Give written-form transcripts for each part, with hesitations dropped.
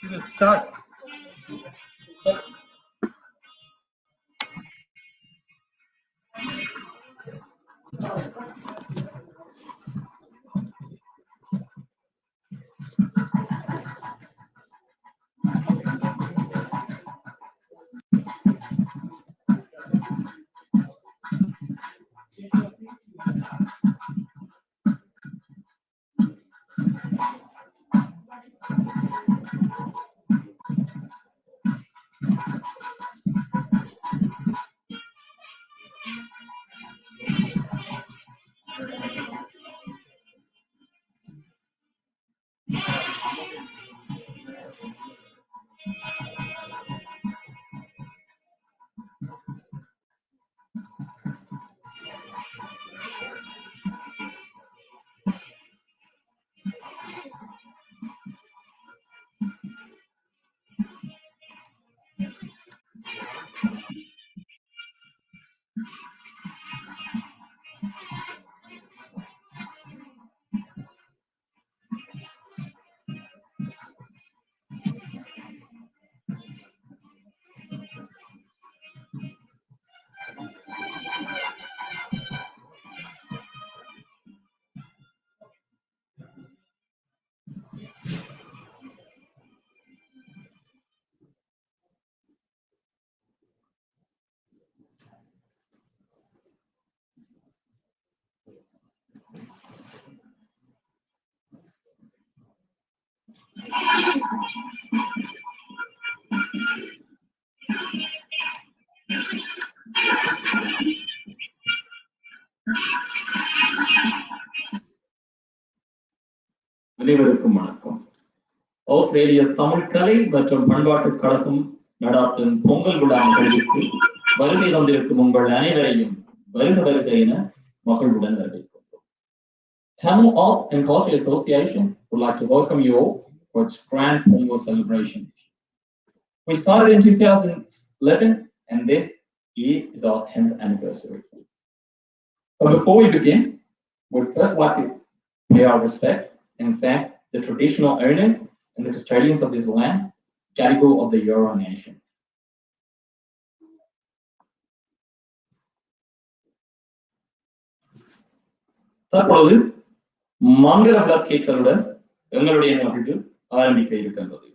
Let's start. அனைவருக்கும் வணக்கம். ஆஸ்திரேலிய தமிழ் கலை மற்றும் பண்பாட்டு கழகம் நடாத்தும் பொங்கல் விழா நிகழ்வுக்கு வருகை தந்திருக்கும் உங்கள் அனைவரையும் வருக வருக என மகிழ்வுடன் வரவேற்கின்றோம். Tamil Arts and Culture Association would like to welcome you all for its grand Pongal celebration. We started in 2011 and this year is our 10th anniversary. But before we begin, we'd first like to pay our respects and thank the traditional owners and the custodians of this land, Gadigal of the Eora Nation. தற்பொழுது மங்கள விளக்கேற்றலுடன் எங்களுடைய நிகழ்வு ஆரம்பிக்க இருக்கின்றது.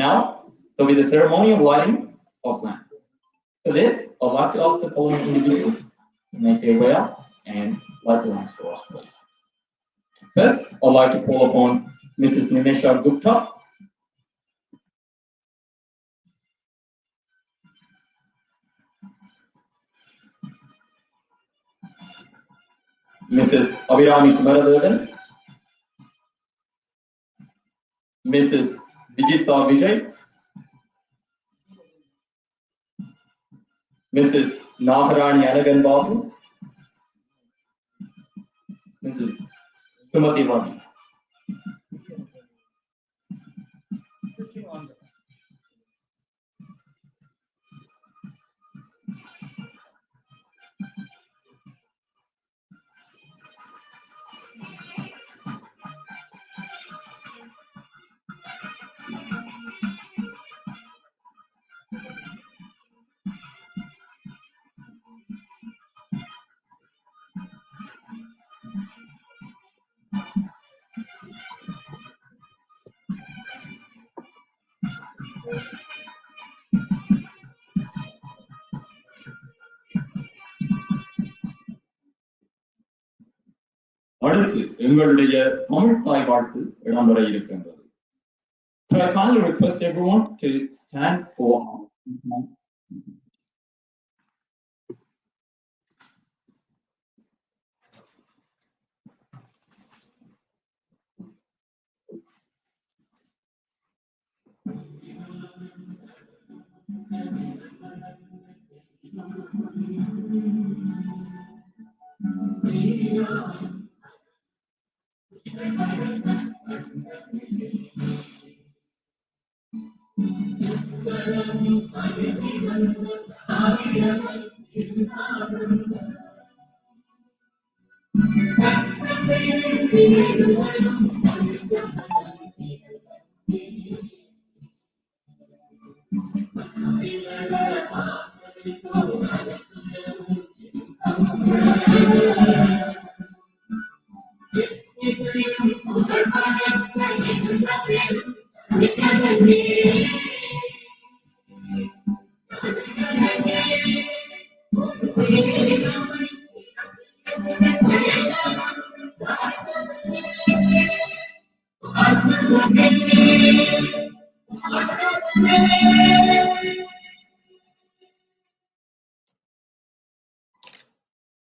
Now, there will be the ceremonial lighting of lamp. For this, I'd like to ask the following individuals to make their way up and light the lamps for us, please. First, I'd like to call upon Mrs. Nimesha Gupta. Mrs. Abhirami Kumaradevan. Mrs. Vijita Vijay. Mrs. Naharani Anagan Babu. Mrs. Sumati Vani. அடுத்து எங்களுடைய தமிழ் தாய் வாழ்த்து இடம்பெற இருக்கின்றது. I kindly request everyone to stand for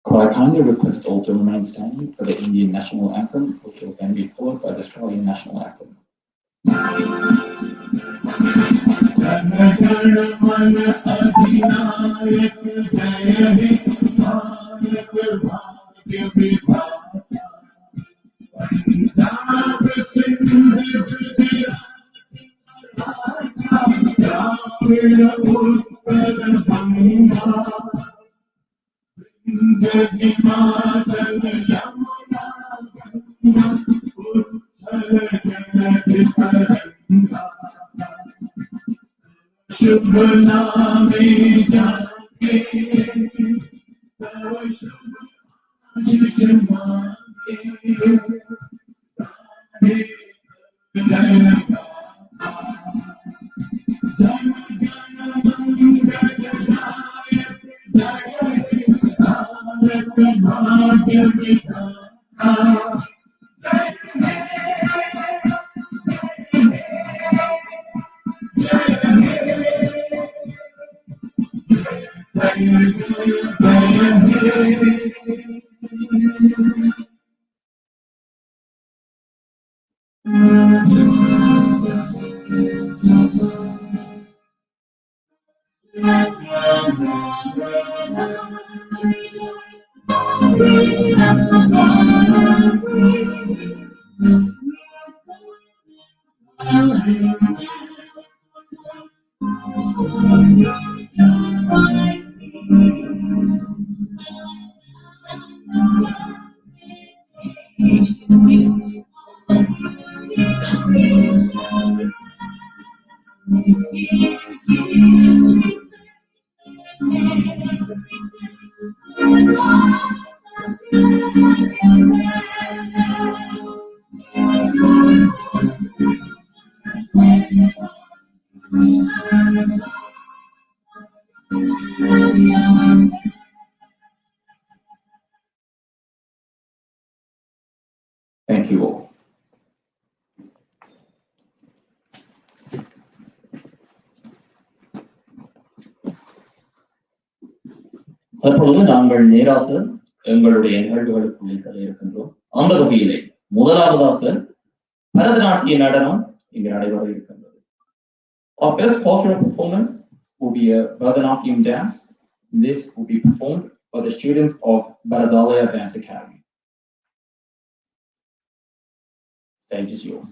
I kindly request all to remain standing for the Indian national anthem, which will then be followed by the Australian national anthem. Thank you all. தற்பொழுது நாங்கள் நேராக எங்களுடைய நிகழ்வுகளுக்குள்ளே செல்ல இருக்கின்றோம். அந்த வகையிலே முதலாவதாக பரதநாட்டிய நடனம் இங்கு நடைபெற இருக்கின்றது. Our first cultural performance will be a Bharatanatyam dance. This will be performed by the students of Bharadalaya Dance Academy. Stage is yours.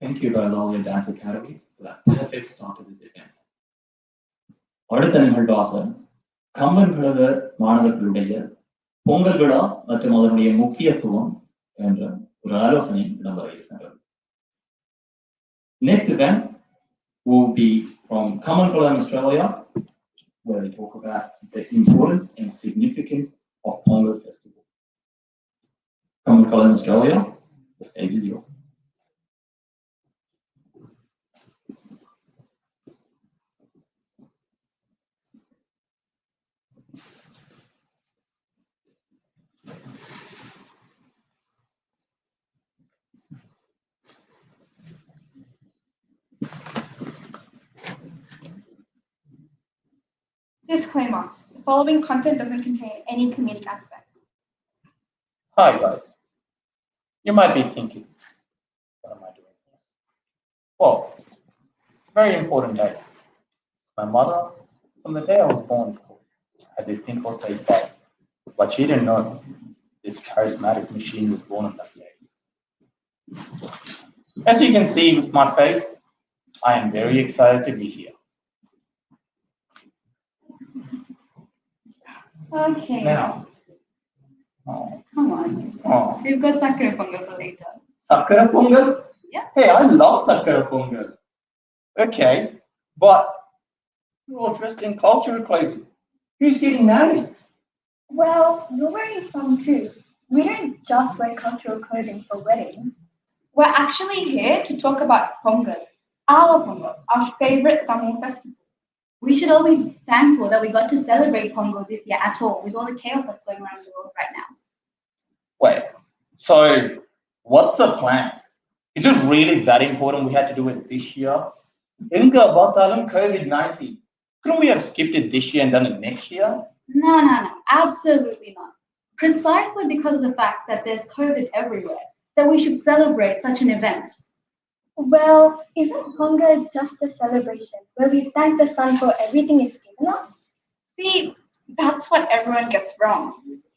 Thank you, Dialogue and Dance Academy, for that perfect start to this event. அடுத்த நிகழ்வாக கம்பன் கழக மாணவர்களுடைய பொங்கல் விழா மற்றும் அதனுடைய முக்கியத்துவம் என்ற ஒரு ஆலோசனை இடம்பெற இருக்கின்றது. Next event will be from Common Column Australia, where we talk about the importance and significance of Pongal Festival. Common Column Australia, the stage is yours. Disclaimer: the following content doesn't contain any comedic aspect. Hi guys. You might be thinking, what am I doing here? Well, very important day. My mother, from the day I was born, had this thing called stage 5. But she didn't know this charismatic machine was born on that day. As you can see with my face, I am very excited to be here. Okay. Now, Come on. oh, We've got Sakura Pongal for later. Sakura Pongal? Yeah. Hey, I love Sakura Pongal. Okay, but you're all dressed in cultural clothing. Who's getting married? Well, you're wearing some too. We don't just wear cultural clothing for weddings. We're actually here to talk about Pongal, our favorite Tamil festival. We should all be thankful that we got to celebrate Pongal this year at all, with all the chaos that's going around the world right now. Wait, so what's the plan? Is it really that important we had to do it this year? Inga Batalam COVID-19. Couldn't we have skipped it this year and done it next year? No, absolutely not. Precisely because of the fact that there's COVID everywhere, that we should celebrate such an event. Well, isn't Pongal just a celebration where we thank the sun for everything it's given us? See, that's what everyone gets wrong.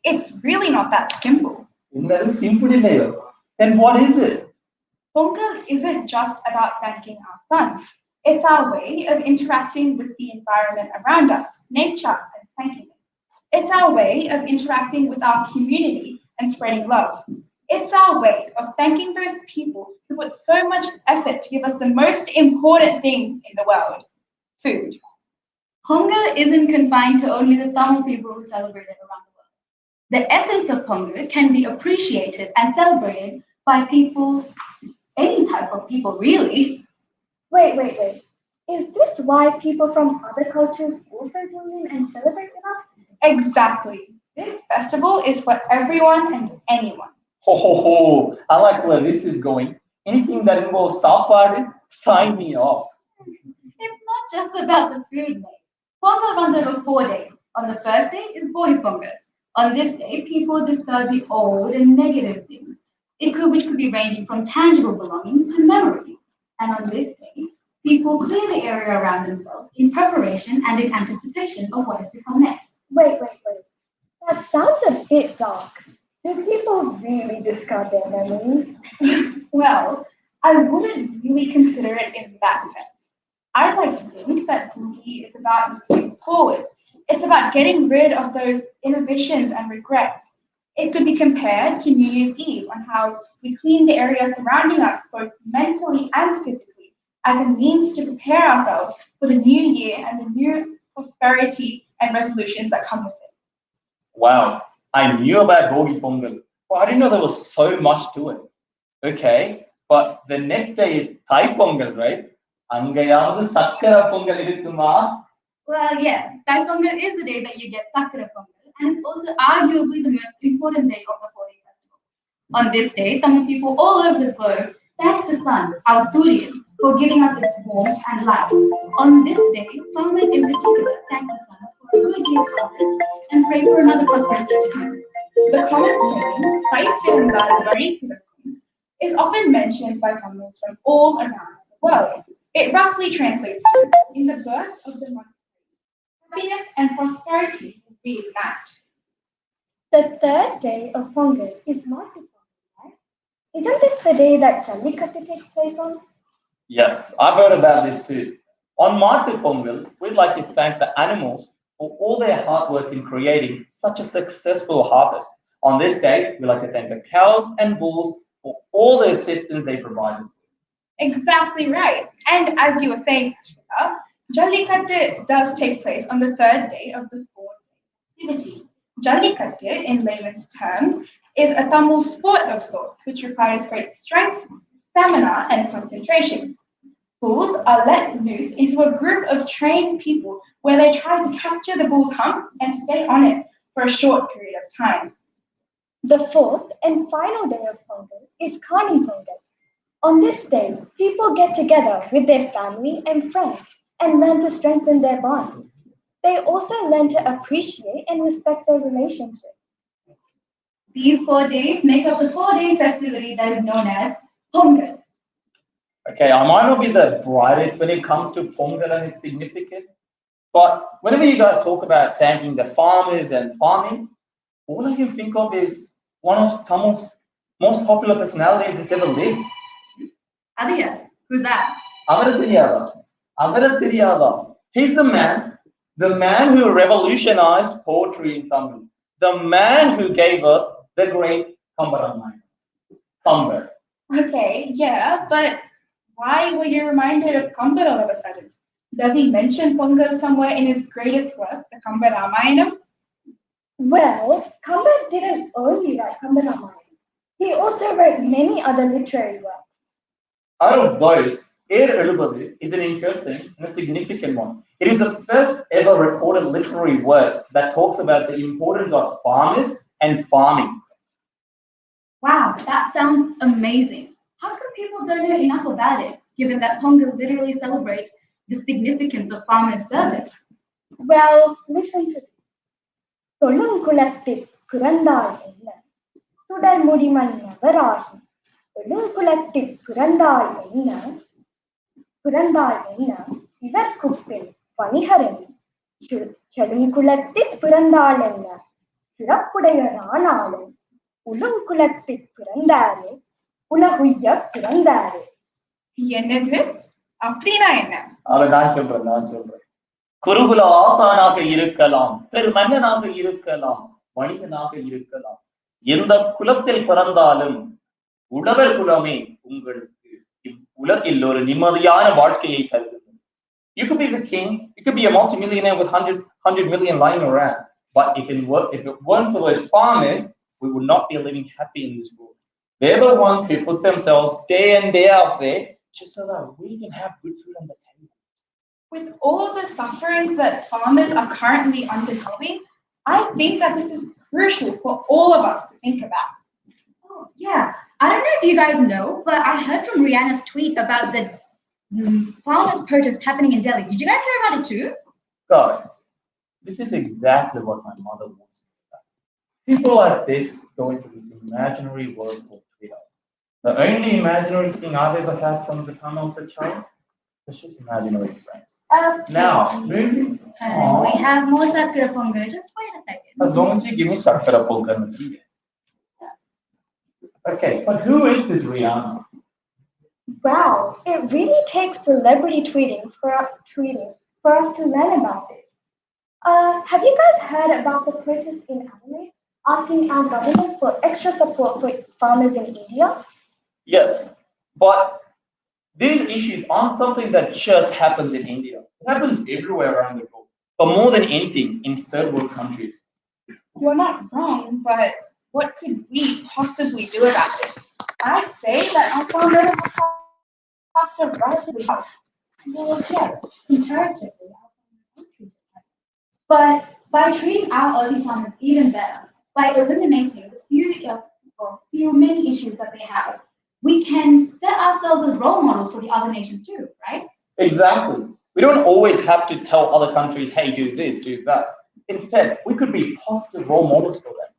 It's really not that simple. Very simple. Then what is it? Pongal isn't just about thanking our sun. It's our way of interacting with the environment around us, nature, and thanking it. It's our way of interacting with our community and spreading love. It's our way of thanking those people who put so much effort to give us the most important thing in the world, food. Pongal isn't confined to only the Tamil people who celebrate it around the world. The essence of Pongal can be appreciated and celebrated by people, any type of people really. Wait. Is this why people from other cultures also join in and celebrate with us? Exactly. This festival is for everyone and anyone. Ho, I like where this is going. Anything that involves sapadu, sign me off. It's not just about the food, mate. Pongal runs over 4 days. On the first day is Bohi Pongal. On this day, people discard the old and negative things, which could be ranging from tangible belongings to memory. And on this day, people clear the area around themselves in preparation and in anticipation of what is to come next. Wait. That sounds a bit dark. Do people really discard their memories? Well, I wouldn't really consider it in that sense. I like to think that Boogie is about moving forward. It's about getting rid of those inhibitions and regrets. It could be compared to New Year's Eve on how we clean the area surrounding us both mentally and physically as a means to prepare ourselves for the new year and the new prosperity and resolutions that come with it. Wow, I knew about Bogi Pongal, but I didn't know there was so much to it. Okay, but the next day is Thai Pongal, right? Angayavadu Sakkara Pongal irukuma. Well, yes, Thai Pongal is the day that you get Sakura Pongal, and it's also arguably the most important day of the 4-day festival. On this day, Tamil people all over the globe thank the sun, our Surya, for giving us its warmth and light. On this day, farmers in particular thank the sun for a good year's harvest and pray for another prosperous year to come. The common saying, "Thai Pongal Bari Pirakkum," is often mentioned by Tamils from all around the world. It roughly translates to, "In the birth of the month, happiness and prosperity will reunite." The third day of Pongal is Matu Pongal, right? Isn't this the day that Jallikattu takes place on? Yes, I've heard about this too. On Matu Pongal, we'd like to thank the animals for all their hard work in creating such a successful harvest. On this day, we like to thank the cows and bulls for all the assistance they provide us. Exactly right. And as you were saying, Ashwita, Jallikattu does take place on the third day of the 4-day activity. Jallikattu, in layman's terms, is a Tamil sport of sorts, which requires great strength, stamina, and concentration. Bulls are let loose into a group of trained people where they try to capture the bull's hump and stay on it for a short period of time. The fourth and final day of Pongal is Kani Pongal. On this day, people get together with their family and friends and learn to strengthen their bonds. They also learn to appreciate and respect their relationship. These 4 days make up the 4-day festivity that is known as Pongal. Okay, I might not be the brightest when it comes to Pongal and its significance, but whenever you guys talk about thanking the farmers and farming, all I can think of is one of Tamil's most popular personalities that's ever lived. Adhiya, who's that? Avarathriyada. He's the man who revolutionized poetry in Tamil, the man who gave us the great Kambaramayan. Kambar. Okay, yeah, but why were you reminded of Kambar all of a sudden? Does he mention Pongal somewhere in his greatest work, the Kambar Ramayanam? Well, Kambar didn't only write Kambaramayan. He also wrote many other literary works. Out of those, Air Elubadu is an interesting and a significant one. It is the first ever recorded literary work that talks about the importance of farmers and farming. Wow, that sounds amazing. How come people don't know enough about it, given that Pongal literally celebrates the significance of farmers' service? Well, listen to this. Tolunkulattit Purandal enna, Sudar Mudiman Navarahi, Tolunkulattit Purandal enna, Ivarkuppil Paniharani, Chalunkulattit Purandal enna, Sirapudaya Ranalum, Ulunkulattit Purandare, உலகுய்ய பிறந்தாரு. என்னது? அப்படின்னா என்ன? அதை நான் சொல்றேன். குருகுல ஆசானாக இருக்கலாம், பெருமன்னனாக இருக்கலாம், வணிகனாக இருக்கலாம். எந்த குலத்தில் பிறந்தாலும் உழவர் குலமே உங்களுக்கு உலகில் ஒரு நிம்மதியான வாழ்க்கையை தருகிறது. You could be the king, you could be a multimillionaire with 100 million lying around. But if it weren't for those farmers, we would not be living happy in this world. They're the ones who put themselves day in, day out there just so that we can have good food on the table. With all the sufferings that farmers are currently undergoing, I think that this is crucial for all of us to think about. Oh, yeah. I don't know if you guys know, but I heard from Rihanna's tweet about the farmers' protest happening in Delhi. Did you guys hear about it too? Guys, this is exactly what my mother wants me to do. People like this go into this imaginary world called Twitter. The only imaginary thing I've ever had from the time I was a child was just imaginary friends. Okay. Now, moving on. We have more Sakura Pongal. Just wait a second. As long as you give me Sakura Pongal. Okay, but who is this Rihanna? Wow, it really takes celebrity tweeting for us to learn about this. Have you guys heard about the protests in Adelaide asking our government for extra support for farmers in India? Yes, but these issues aren't something that just happens in India. It happens everywhere around the world, but more than anything in third world countries. You're not wrong, but what could we possibly do about it? I'd say that our farmers have the right to the house. Well, yes, comparatively, our farmers are treated better. But by treating our Aussie farmers even better, by eliminating the few many issues that they have, we can set ourselves as role models for the other nations too, right? Exactly. We don't always have to tell other countries, hey, do this, do that. Instead, we could be positive role models for them.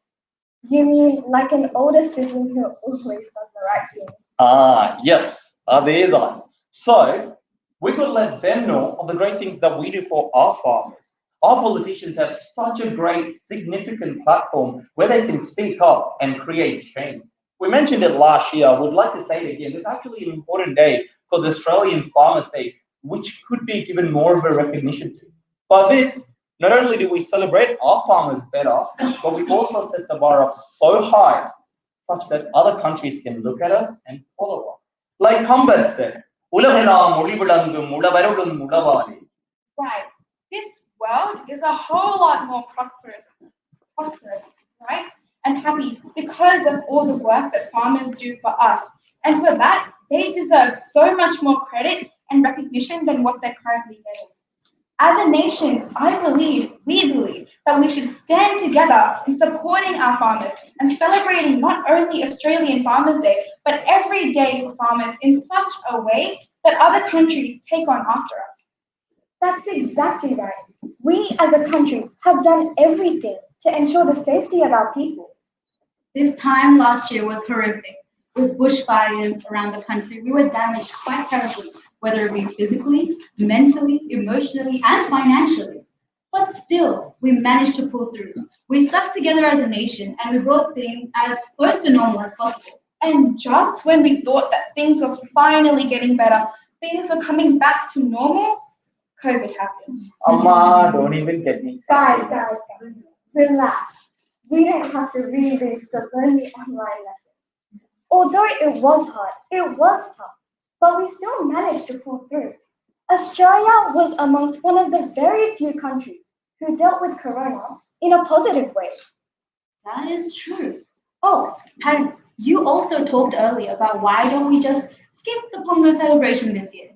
You mean like an older citizen who always does the right thing? Yes, adedhan. So, we could let them know of the great things that we do for our farmers. Our politicians have such a great, significant platform where they can speak up and create change. We mentioned it last year. I would like to say it again. This is actually an important day called the Australian Farmers' Day, which could be given more of a recognition to. By this, not only do we celebrate our farmers better, but we also set the bar up so high such that other countries can look at us and follow us. Like Humber said, "உலகெல்லாம் ஒளிவிளங்கும் உழவருளும் உழவாளே." Right. This world is a whole lot more prosperous, right? And happy because of all the work that farmers do for us. And for that, they deserve so much more credit and recognition than what they're currently getting. As a nation, we believe that we should stand together in supporting our farmers and celebrating not only Australian Farmers' Day, but every day for farmers in such a way that other countries take on after us. That's exactly right. We as a country have done everything to ensure the safety of our people. This time last year was horrific. With bushfires around the country, we were damaged quite terribly, whether it be physically, mentally, emotionally, and financially. But still, we managed to pull through. We stuck together as a nation and we brought things as close to normal as possible. And just when we thought that things were finally getting better, things were coming back to normal, COVID happened. Amma, don't even get me started. Guys, relax. We don't have to relive the lonely online lesson. Although it was hard, it was tough, but we still managed to pull through. Australia was amongst one of the very few countries who dealt with Corona in a positive way. That is true. Oh, and you also talked earlier about why don't we just skip the Pongal celebration this year?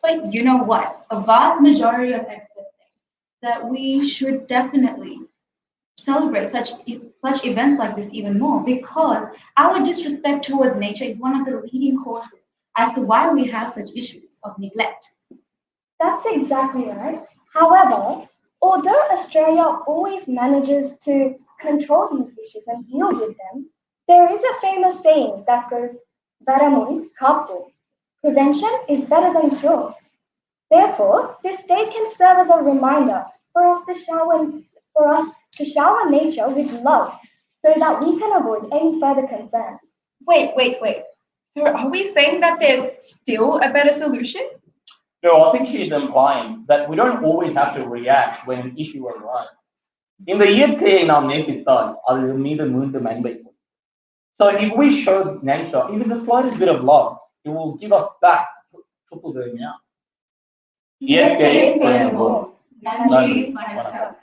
But you know what? A vast majority of experts say that we should definitely celebrate such events like this even more because our disrespect towards nature is one of the leading causes as to why we have such issues of neglect. That's exactly right. However, although Australia always manages to control these issues and deal with them, there is a famous saying that goes, "Varamun kappu." Prevention is better than cure. Therefore, this day can serve as a reminder for us to shower nature with love so that we can avoid any further concerns. Wait. So are we saying that there's still a better solution? No, I think she's implying that we don't always have to react when an issue arises. இந்த இயற்கையை நாம் நேசித்தால் அது மீது மீண்டும் அன்பை கொள்ளும். So if we show nature even the slightest bit of love, it will give us back triple the amount. இயற்கையை பேணுவோம். நன்றி, வணக்கம்.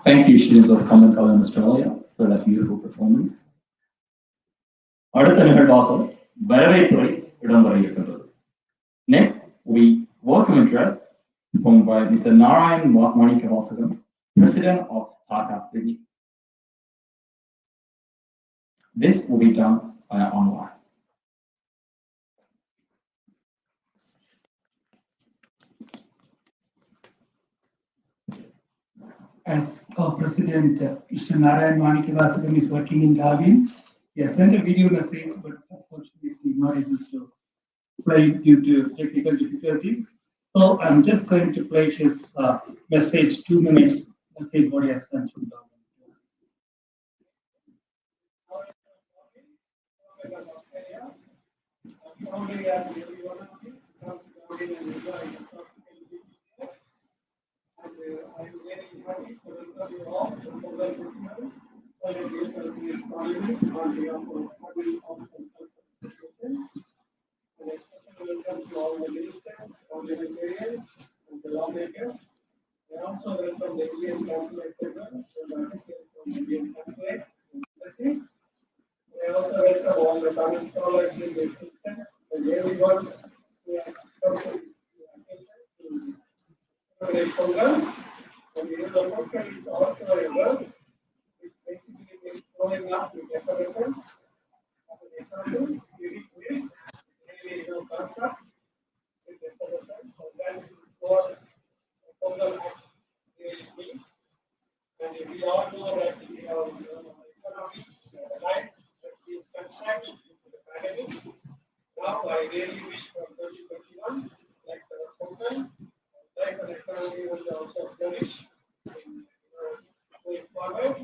Thank you, students of Pongal Australia, for that beautiful performance. அடுத்த நிகழ்வாக வரவேற்புரை இடம்பெற இருக்கின்றது. Next, we welcome address from by Mr. Narayan Manikavasagan, President of TACA City. This will be done online. As our President, Mr. Narayan Manikavasagan is working in Darwin, he has sent a video message, but unfortunately not able to play due to technical difficulties. So I'm just going to play his message, 2 minutes message what he has sent from Darwin. I'm very happy to welcome you all to Pongal Festival, Pongal NSW Parliament on behalf of Pongal Celebration. And a special welcome to all the ministers, parliamentarians, and the lawmakers. I also welcome the Indian Consulate General and the officials from the Indian Consulate. I also welcome all the Tamil scholars in the assistance and everyone who has come to Pongal. And the Pongal is also a verb which basically means growing up with effervescence. As an example, you need really concept with effervescence, and that is what Pongal really means. And we all know that we have economy, life that is constrained into the pandemic. Now I really wish for 2021, like the Pongal, life and economy will also flourish going forward.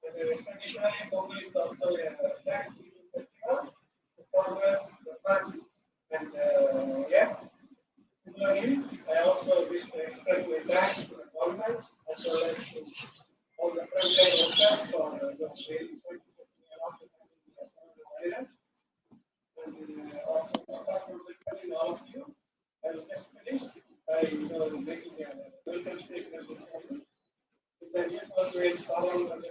And traditionally, Pongal is also a Thanksgiving festival, the farmers, the sun, and similarly, I also wish to express my thanks to the government as well as to all the frontline workers for the very important violence. And apart from welcoming all of you, I will just finish by making a welcome statement. In the news always following the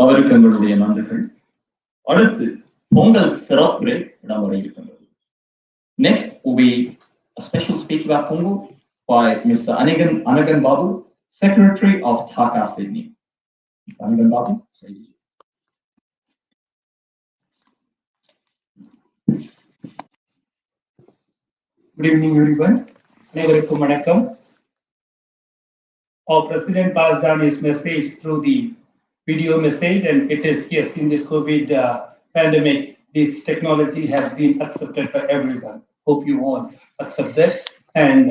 அவருக்கு எங்களுடைய நன்றிகள். அடுத்து பொங்கல் சிறப்புரை இடம்பெற இருக்கின்றது. Next will be a special speech about Pongal by Mr. Anagan Babu, Secretary of TACA Sydney. Mr. Anagan Babu, say it. Good evening, everyone. அனைவருக்கும் வணக்கம். Our President passed on his message through the video message, and it is, yes, in this COVID pandemic, this technology has been accepted by everyone. Hope you all accept that. And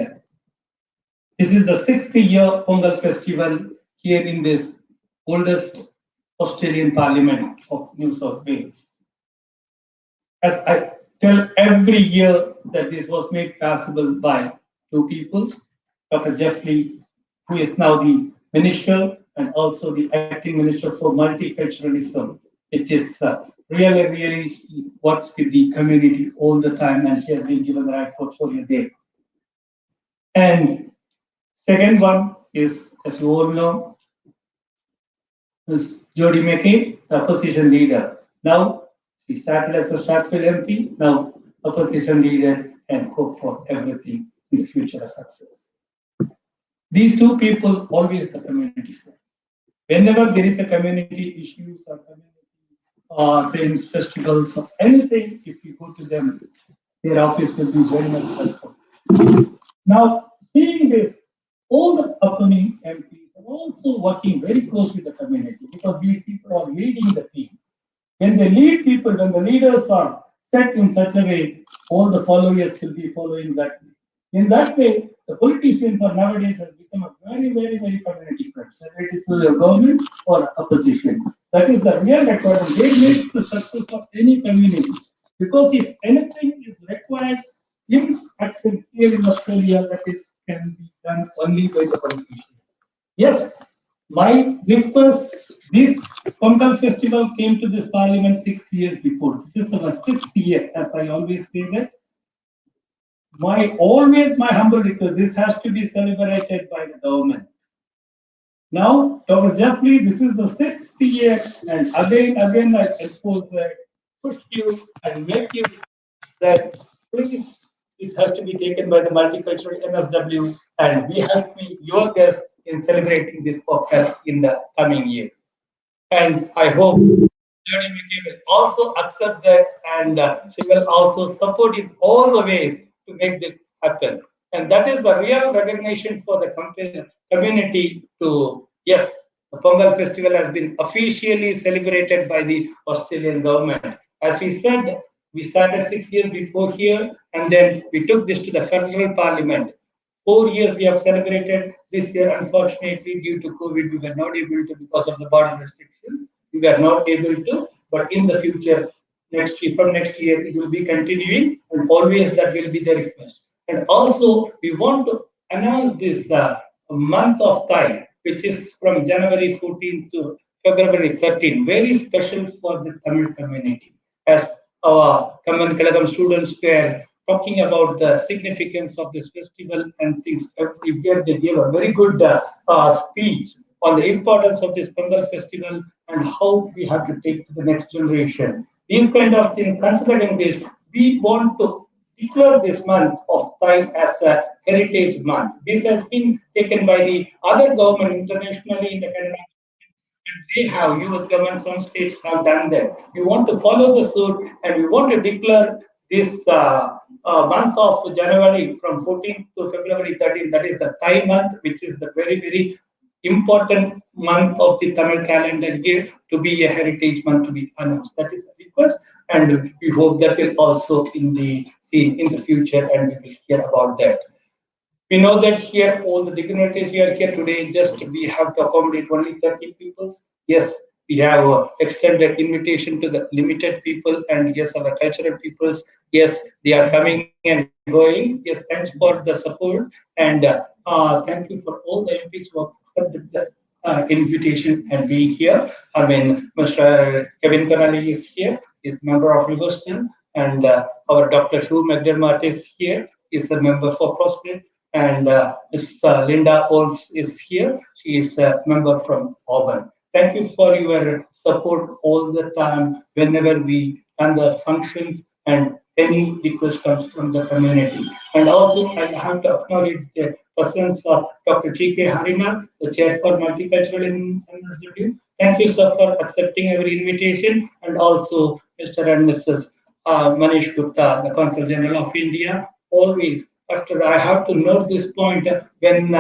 this is the 6th year Pongal Festival here in this oldest Australian Parliament of New South Wales. As I tell every year that this was made possible by two people, Dr. Jeffrey, who is now the Minister and also the Acting Minister for Multiculturalism, which is really works with the community all the time, and he has been given the right portfolio there. And second one is, as you all know, is Jody McCabe, the opposition leader. Now, she started as a Strathfield MP, now opposition leader, and hope for everything in the future a success. These two people always the community friends. Whenever there is a community issues or community things, festivals or anything, if you go to them, their office will be very much helpful. Now, seeing this, all the upcoming MPs are also working very close with the community because these people are leading the team. When they lead people, when the leaders are set in such a way, all the followers will be following that. In that way, the politicians are nowadays have become a very, very, very community friends, whether it is the government or opposition. That is the real requirement. They makes the success of any community. Because if anything is required in action here in Australia, that is can be done only by the politicians. Yes, my request, this Pongal festival came to this parliament 6 years before. This is our 6th year, as I always say that. My humble request, this has to be celebrated by the government. Now, Dr. Jeffrey, this is the 6th year, and again, I expose that, push you and make you that please, this has to be taken by the multicultural NSW, and we have to be your guest in celebrating this podcast in the coming years. And I hope Lady Mickey will also accept that, and she will also support in all the ways to make this happen. And that is the real recognition for the community to, yes, the Pongal festival has been officially celebrated by the Australian government. As we said, we started 6 years before here, and then we took this to the federal parliament. 4 years we have celebrated. This year, unfortunately, due to COVID, we were not able to because of the border restriction. We were not able to, but in the future, from next year, it will be continuing, and always that will be the request. And also, we want to announce this month of time, which is from January 14th to February 13th, very special for the Tamil community. As our Kamman Kalagam students were talking about the significance of this festival and things, every year they gave a very good speech on the importance of this Pongal festival and how we have to take to the next generation. These kind of things, considering this, we want to declare this month of time as a heritage month. This has been taken by the other government internationally in the Canada. They have, US government, some states have done that. We want to follow the suit, and we want to declare this month of January from 14th to February 13th. That is the Thai month, which is the very, very important month of the Tamil calendar year to be a heritage month to be announced. That is the request, and we hope that will also in the seen in the future, and we will hear about that. We know that here all the dignitaries here today, just we have to accommodate only 30 people. Yes, we have extended invitation to the limited people, and yes, our cultural peoples, yes, they are coming and going. Yes, thanks for the support, and thank you for all the MPs who have accepted the invitation and being here. I mean, Mr. Kevin Connolly is here, is member of Livingston, and our Dr. Hugh McDermott is here, is a member for Prosperity. And Ms. Linda Olds is here. She is a member from Auburn. Thank you for your support all the time whenever we run the functions and any request comes from the community. And also, I have to acknowledge the presence of Dr. G.K. Harina, the chair for multicultural in NSW. Thank you, sir, for accepting our invitation. And also, Mr. and Mrs. Manish Gupta, the Consul General of India, always. But I have to note this point when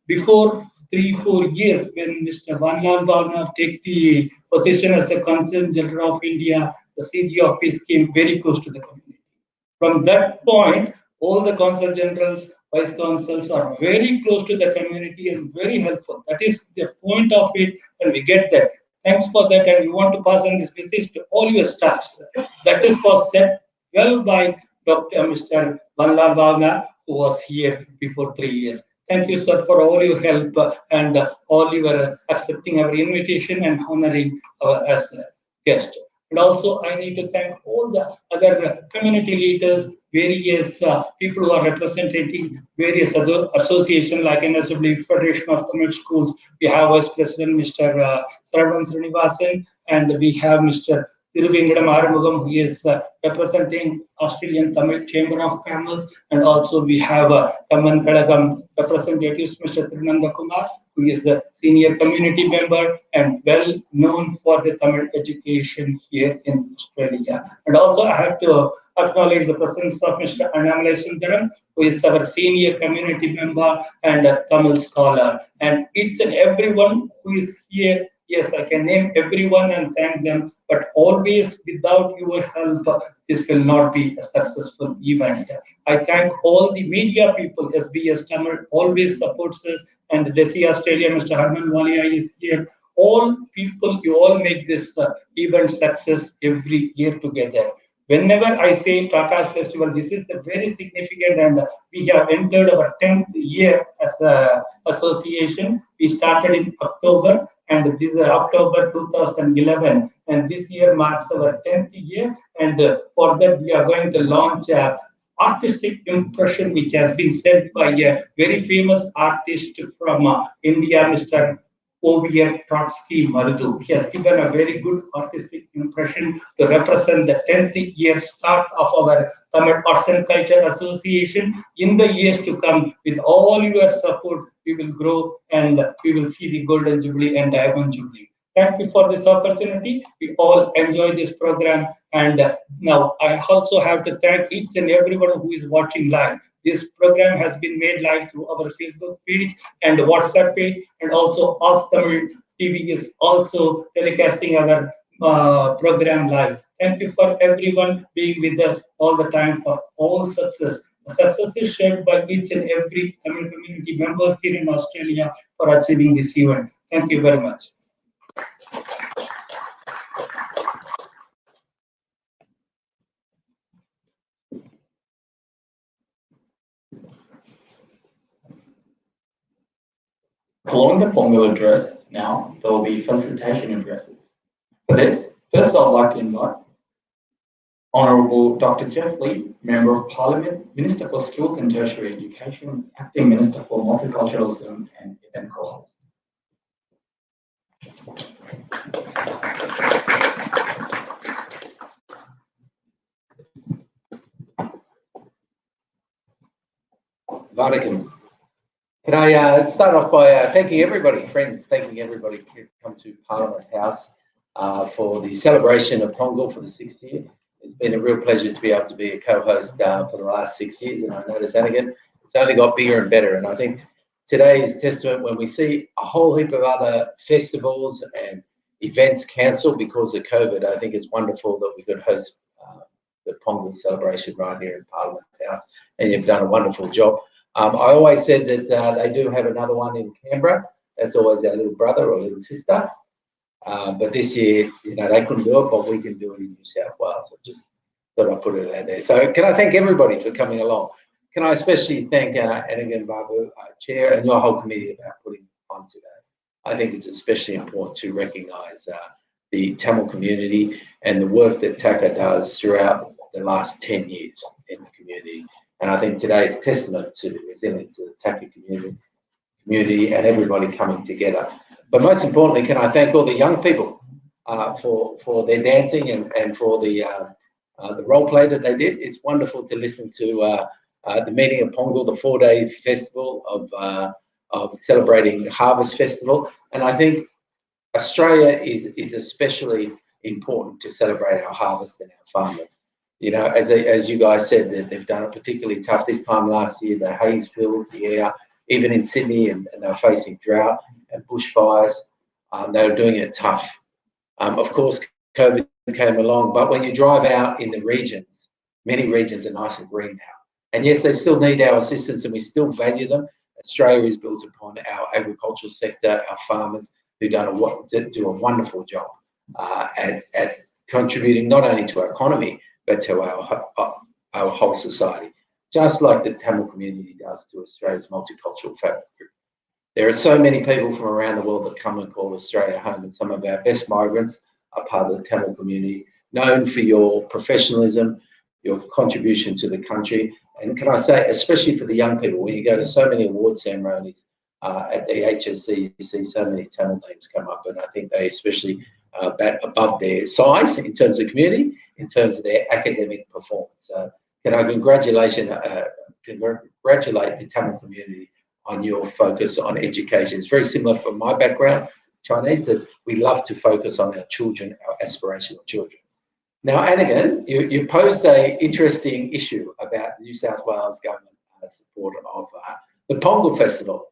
before 3-4 years, when Mr. Vanlal Bhavna take the position as the Consul General of India, the CG office came very close to the community. From that point, all the Consul Generals, Vice Consuls are very close to the community and very helpful. That is the point of it, and we get that. Thanks for that, and we want to pass on this message to all your staffs. That is was said well by Mr. Vanlal Bhavna, who was here before 3 years. Thank you, sir, for all your help and all your accepting our invitation and honoring as a guest. And also, I need to thank all the other community leaders, various people who are representing various other associations like NSW Federation of Tamil Schools. We have Vice President Mr. Saravanan Srinivasan, and we have Mr. Thiruvengadam Arumugam, who is representing Australian Tamil Chamber of Commerce, and also we have Tamman Kadagam representatives, Mr. Tirunanda Kumar, who is the senior community member and well known for the Tamil education here in Australia. And also I have to acknowledge the presence of Mr. Annamalai Sundaram, who is our senior community member and a Tamil scholar. And each and everyone who is here, yes, I can name everyone and thank them, but always without your help, this will not be a successful event. I thank all the media people. SBS Tamil always supports us, and Desi Australia, Mr. Harman Walia is here. All people, you all make this event success every year together. Whenever I say TACA Festival, this is a very significant, and we have entered our 10th year as an association. We started in October, and this is October 2011, and this year marks our 10th year. And for that, we are going to launch a artistic impression, which has been said by a very famous artist from India, Mr. Ovier Trotsky Marudu. He has given a very good artistic impression to represent the 10th year start of our Tamil Arts and Culture Association. In the years to come, with all your support, we will grow and we will see the Golden Jubilee and Diamond Jubilee. Thank you for this opportunity. We all enjoy this program. And now I also have to thank each and everyone who is watching live. This program has been made live through our Facebook page and WhatsApp page, and also Ask Tamil TV is also telecasting our program live. Thank you for everyone being with us all the time for all success. The success is shared by each and every Tamil community member here in Australia for achieving this event. Thank you very much. Following the Pongal address, now there will be felicitation addresses. For this, first I'd like to invite Honourable Dr. Jeff Lee, Member of Parliament, Minister for Skills and Tertiary Education, Acting Minister for Multiculturalism and Event Co-host. Vatican. Can I start off by thanking everybody, friends, thanking everybody who come to Parliament House for the celebration of Pongal for the 6th year. It's been a real pleasure to be able to be a co-host for the last 6 years, and I notice, Anagan, it's only got bigger and better. And I think today is testament when we see a whole heap of other festivals and events cancelled because of COVID. I think it's wonderful that we could host the Pongal celebration right here in Parliament House, and you've done a wonderful job. I always said that they do have another one in Canberra. That's always our little brother or little sister. But this year, you know, they couldn't do it, but we can do it in New South Wales. So just thought I'd put it out there. So can I thank everybody for coming along? Can I especially thank Anagan Babu, Chair, and your whole committee about putting on today. I think it's especially important to recognise the Tamil community and the work that TACA does throughout the last 10 years in the community. And I think today is testament to the resilience of the TACA community and everybody coming together. But most importantly, can I thank all the young people for their dancing and for the role play that they did. It's wonderful to listen to the meaning of Pongal, the 4-day festival of celebrating the Harvest Festival. And I think Australia is especially important to celebrate our harvest and our farmers. You know, as you guys said, that they've done it particularly tough this time last year. The haze filled the air, even in Sydney, and they're facing drought and bushfires. They were doing it tough. Of course, COVID came along, but when you drive out in the regions, many regions are nice and green now. And yes, they still need our assistance, and we still value them. Australia is built upon our agricultural sector, our farmers, who do a wonderful job at contributing not only to our economy, but to our whole society, just like the Tamil community does to Australia's multicultural fabric. There are so many people from around the world that come and call Australia home, and some of our best migrants are part of the Tamil community, known for your professionalism, your contribution to the country. And can I say, especially for the young people, when you go to so many award ceremonies at the HSC, you see so many Tamil names come up, and I think they especially above their size in terms of community, in terms of their academic performance. So can I congratulate the Tamil community on your focus on education. It's very similar from my background, Chinese, that we love to focus on our children, our aspirational children. Now, Anagan, you posed an interesting issue about New South Wales government support of the Pongal Festival.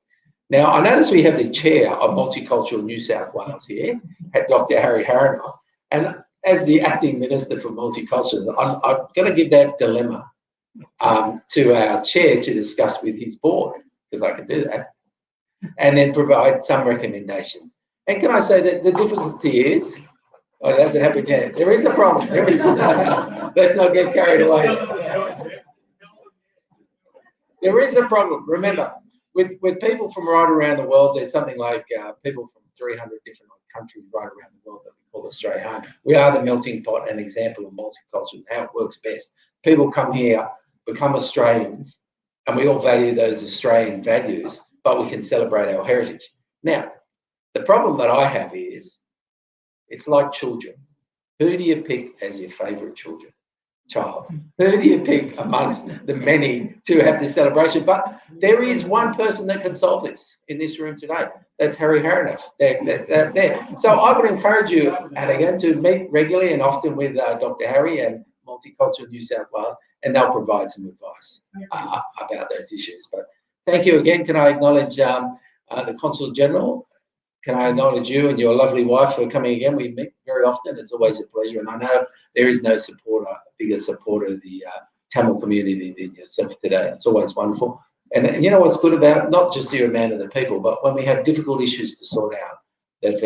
Now, I notice we have the chair of Multicultural New South Wales here, Dr. Harry Haranoff, and as the acting minister for multicultural, I'm going to give that dilemma to our chair to discuss with his board, because I can do that, and then provide some recommendations. And can I say that the difficulty is, oh, it doesn't happen yet. There is a problem. There is. Let's not get carried away. There is a problem. Remember, with people from right around the world, there's something like people from 300 different countries right around the world that we call Australia home. We are the melting pot, an example of multicultural, how it works best. People come here, become Australians, and we all value those Australian values, but we can celebrate our heritage. Now, the problem that I have is, it's like children. Who do you pick as your favourite child? Who do you pick amongst the many to have this celebration? But there is one person that can solve this in this room today. That's Harry Haranoff. That's there. So I would encourage you, and again, to meet regularly and often with Dr. Harry and Multicultural New South Wales, and they'll provide some advice about those issues. But thank you again. Can I acknowledge the Consul General? Can I acknowledge you and your lovely wife for coming again? We meet very often. It's always a pleasure. And I know there is no bigger supporter of the Tamil community than yourself today. It's always wonderful. And you know what's good about it? Not just you're a man of the people, but when we have difficult issues to sort out, that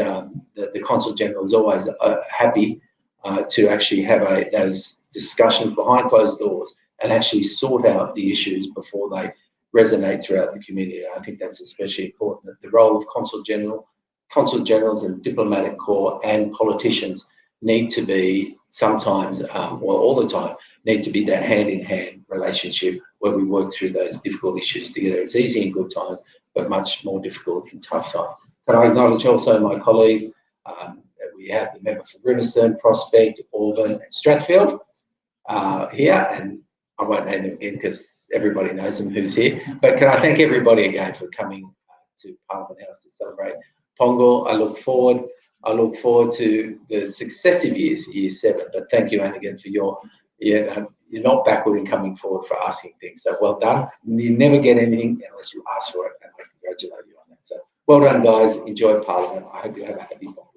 the Consul General is always happy to actually have those discussions behind closed doors and actually sort out the issues before they resonate throughout the community. I think that's especially important, that the role of Consul Generals and diplomatic corps and politicians need to be sometimes, well, all the time, need to be that hand-in-hand relationship where we work through those difficult issues together. It's easy in good times, but much more difficult in tough times. Can I acknowledge also my colleagues? We have the member for Riverstone, Prospect, Auburn and Strathfield here, and I won't name them again because everybody knows them who's here. But can I thank everybody again for coming to Parliament House to celebrate Pongal. I look forward to the successive years, year 7. But thank you, Anne, again, for you're not backward in coming forward for asking things. So well done. You never get anything unless you ask for it, and I congratulate you on that. So well done, guys. Enjoy Parliament. I hope you have a happy Pongal.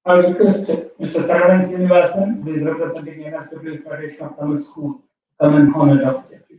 I request Mr. Saravanan Srinivasan, who is representing NSW Federation of Tamil School, come and honor Dr. Jeffrey.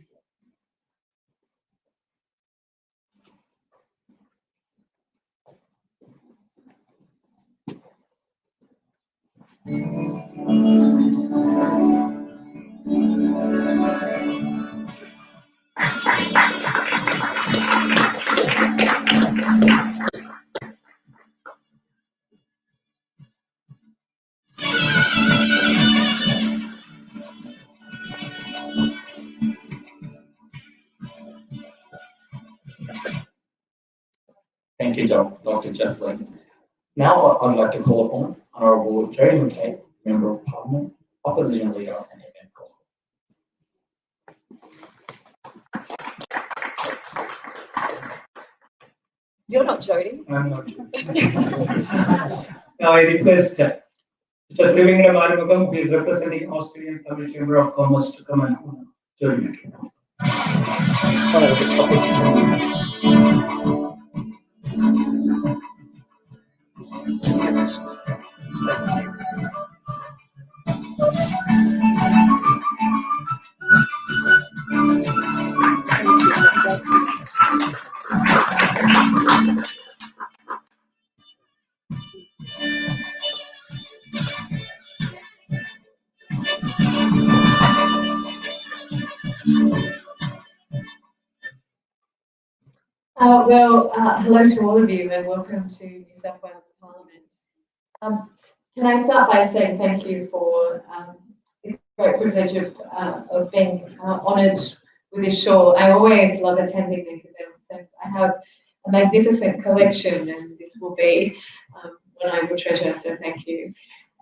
Thank you, Dr. Jeffrey. Now I'd like to call upon Honourable Jerry McKay, Member of Parliament, Opposition Leader and event call. You're not joking. I'm not joking. Now I request Mr. Trivingam Arumugam, who is representing Australian Tamil Chamber of Commerce, to come and honor Jerry McKay. Hello to all of you and welcome to New South Wales Parliament. Can I start by saying thank you for the great privilege of being honoured with this shawl. I always love attending these events, and I have a magnificent collection, and this will be one I will treasure, so thank you.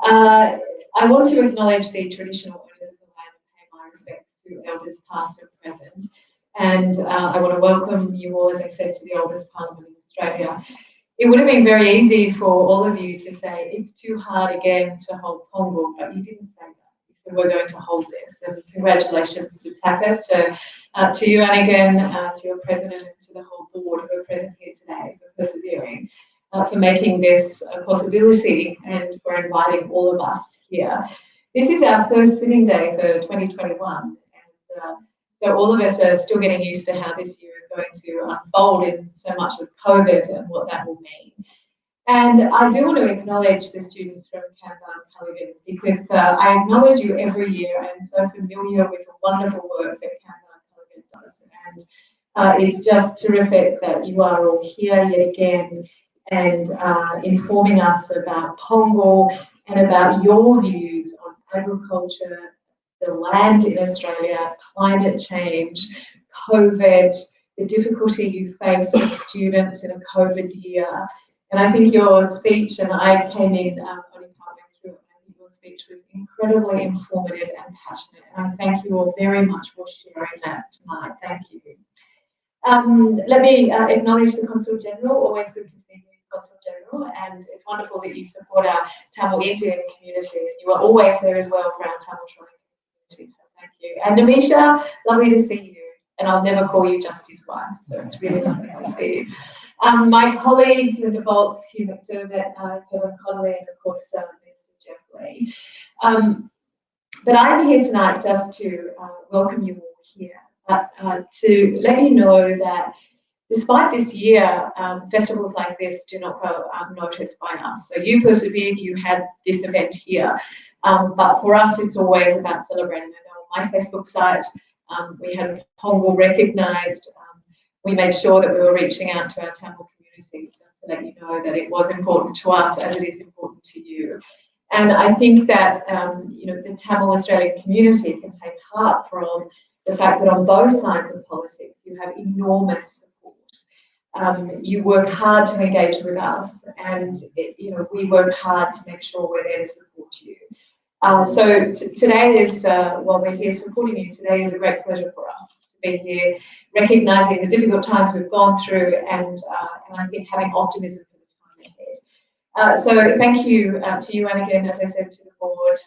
I want to acknowledge the traditional owners of the land and pay my respects to elders past and present. And I want to welcome you all, as I said, to the oldest parliament in Australia. It would have been very easy for all of you to say, it's too hard again to hold Pongal, but you didn't say that. You said, we're going to hold this. And congratulations to TACA, to you, and again, to your president and to the whole board who are present here today for persevering, for making this a possibility and for inviting all of us here. This is our first sitting day for 2021. And so all of us are still getting used to how this year is going to unfold in so much with COVID and what that will mean. And I do want to acknowledge the students from Canberra and Culligan, because I acknowledge you every year. I am so familiar with the wonderful work that Canberra and Culligan does. And it's just terrific that you are all here yet again and informing us about Pongal and about your views on agriculture, the land in Australia, climate change, COVID, the difficulty you face as students in a COVID year. And I think your speech, and I came in only partway through it, and I think your speech was incredibly informative and passionate. And I thank you all very much for sharing that tonight. Thank you. Let me acknowledge the Consul General. Always good to see you, Consul General, and it's wonderful that you support our Tamil Indian community. You are always there as well for our Tamil Australian community, so thank you. And Namisha, lovely to see you, and I'll never call you just his wife, so it's really lovely to see you. My colleagues, Linda Boltz, Hugh McDermott, Kevin Connolly, and of course Minister Jeff Lee. But I'm here tonight just to welcome you all here, but to let you know that despite this year, festivals like this do not go unnoticed by us. So you persevered, you had this event here, but for us it's always about celebrating. I know on my Facebook site we had Pongal recognised. We made sure that we were reaching out to our Tamil community just to let you know that it was important to us as it is important to you. And I think that you know, the Tamil Australian community can take heart from the fact that on both sides of politics you have enormous support. You work hard to engage with us, and you know, we work hard to make sure we're there to support you. So today is, while we're here supporting you, today is a great pleasure for us to be here, recognising the difficult times we've gone through, and I think having optimism for the time ahead. So thank you to you, and again, as I said, to the board.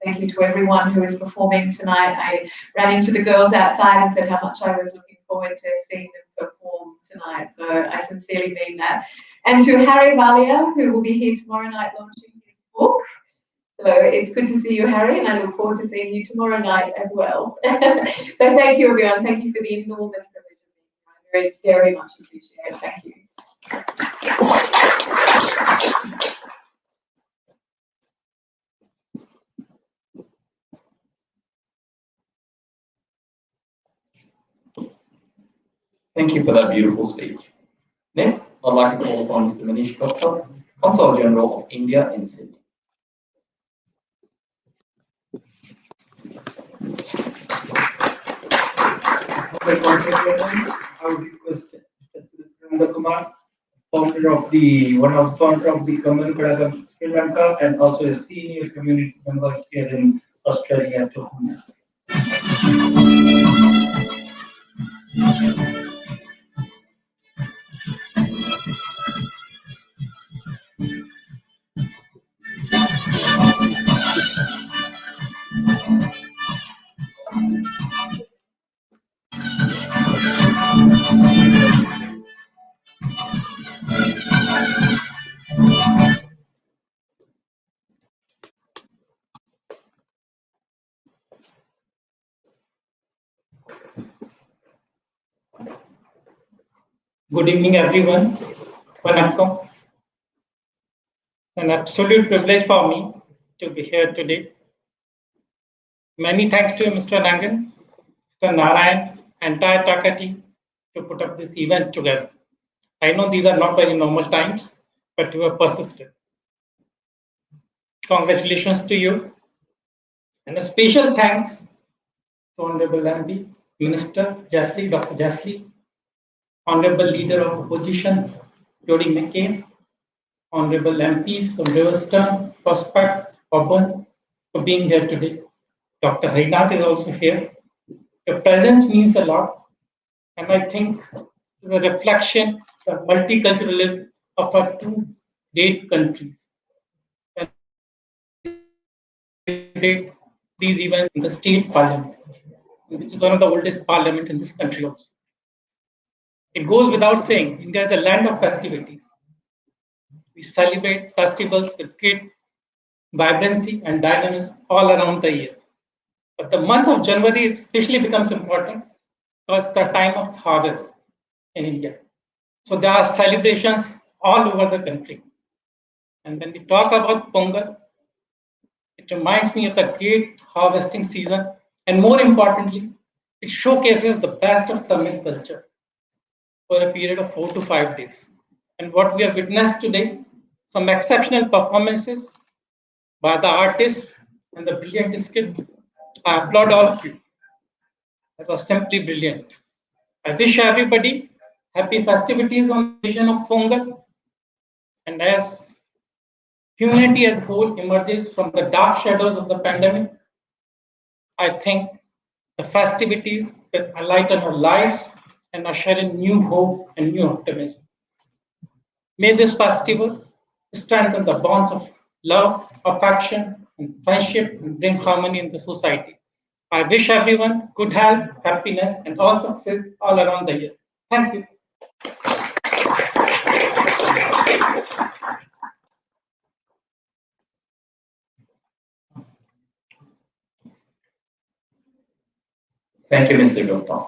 Thank you to everyone who is performing tonight. I ran into the girls outside and said how much I was looking forward to seeing them perform tonight. So I sincerely mean that. And to Harry Valia, who will be here tomorrow night launching his book. So it's good to see you, Harry, and I look forward to seeing you tomorrow night as well. So thank you, everyone. Thank you for the enormous privilege of being here. I very, very much appreciate it. Thank you. Thank you for that beautiful speech. Next, I'd like to call upon Mr. Manish Gupta, Consul General of India in Sydney. I would request Mr. Kumar, founder of the Community of Sri Lanka, and also a senior community member here in Australia, to whom. Good evening, everyone. Vanakkam. An absolute privilege for me to be here today. Many thanks to Mr. Nangan, Mr. Narayan, entire TACA team to put up this event together. I know these are not very normal times, but you have persisted. Congratulations to you, and a special thanks to Honorable MB Minister Jaffrey, Dr. Jaffrey, Honorable Leader of Opposition, Jody McCain, Honorable MPs from Riverstone, Prospect, Auburn, for being here today. Dr. Harinath is also here. Your presence means a lot, and I think it's a reflection of multiculturalism of our two great countries. And these events in the state parliament, which is one of the oldest parliament in this country also. It goes without saying, India is a land of festivities. We celebrate festivals with great vibrancy and dynamism all around the year. But the month of January especially becomes important because it's the time of harvest in India. So there are celebrations all over the country. And when we talk about Pongal, it reminds me of the great harvesting season. And more importantly, it showcases the best of Tamil culture for a period of 4 to 5 days. And what we have witnessed today, some exceptional performances by the artists and the brilliant script. I applaud all of you. That was simply brilliant. I wish everybody happy festivities on the occasion of Pongal. And as humanity as a whole emerges from the dark shadows of the pandemic, I think the festivities will enlighten our lives and usher in new hope and new optimism. May this festival strengthen the bonds of love, affection, and friendship and bring harmony in the society. I wish everyone good health, happiness, and all success all around the year. Thank you. Thank you, Mr. Gupta.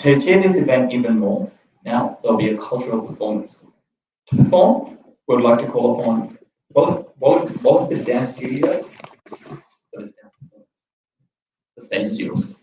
To achieve this event even more, now there'll be a cultural performance. To perform, we would like to call upon both the dance studio. The stage is yours.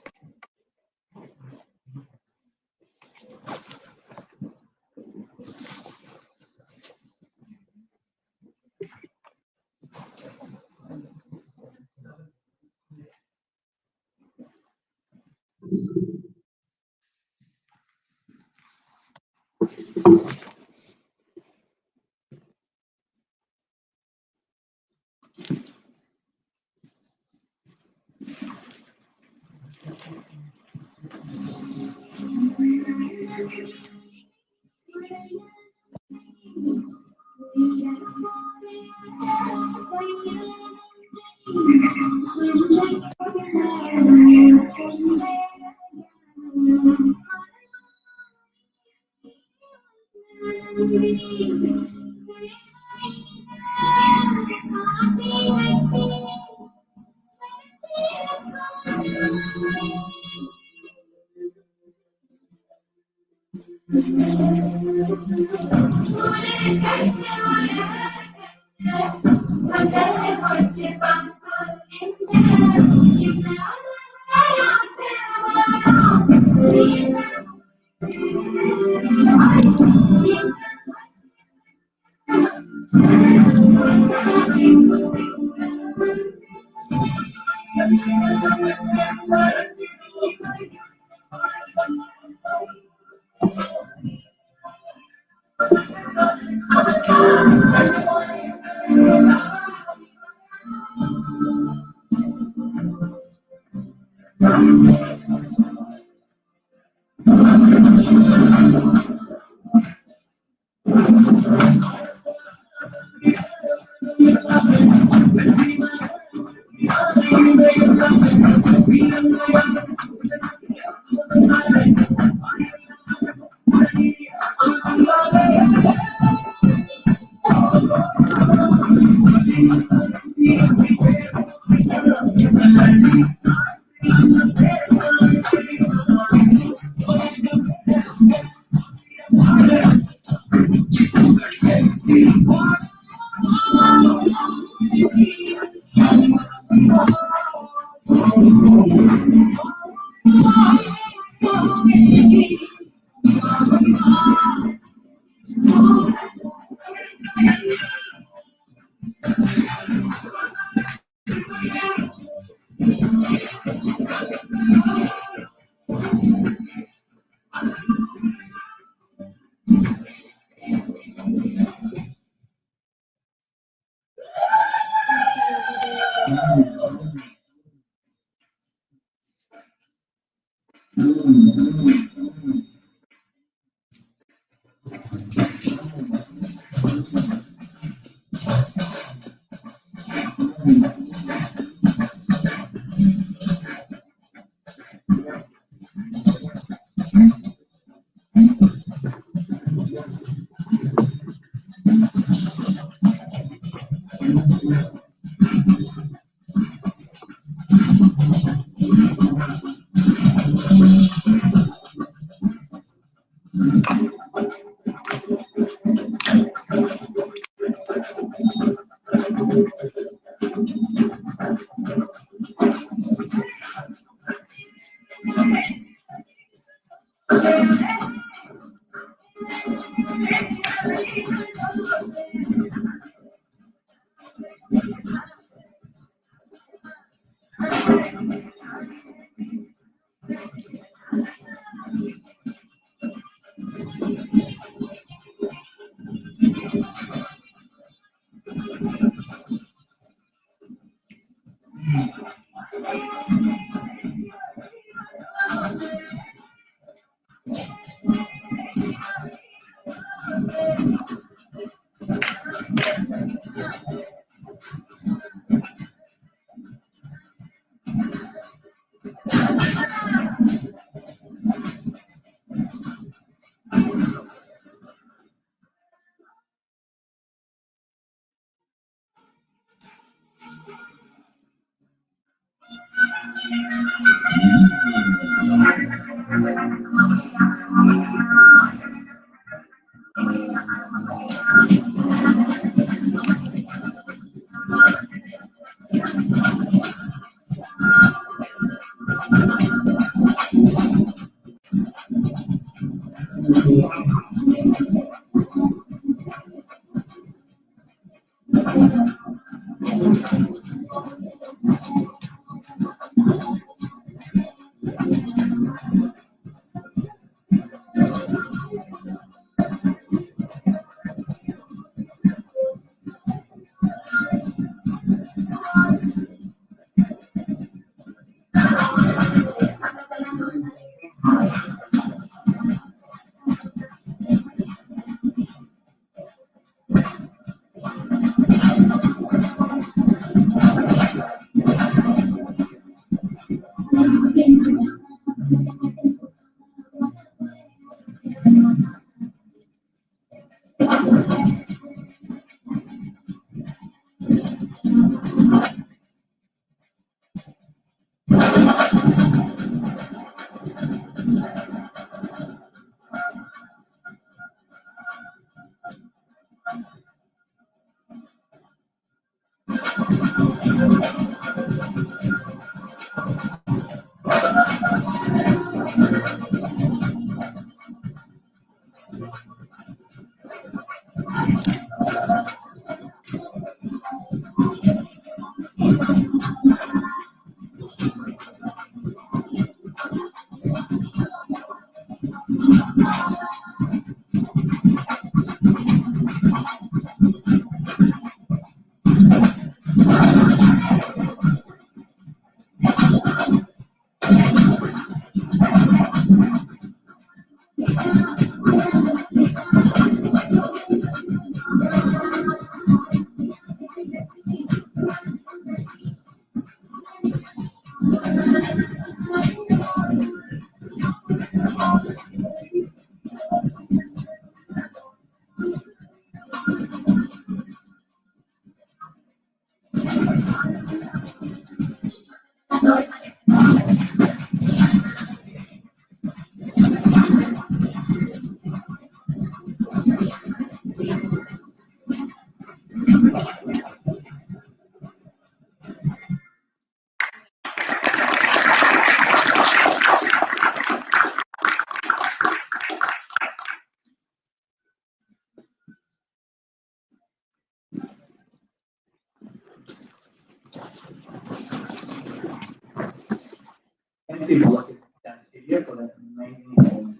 Thank you for that amazing performance.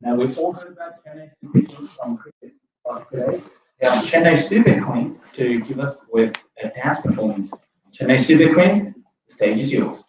Now we've all heard about Chennai Super Kings from Chris, but today we have Chennai Super Queen to give us with a dance performance. Chennai Super Queens, the stage is yours.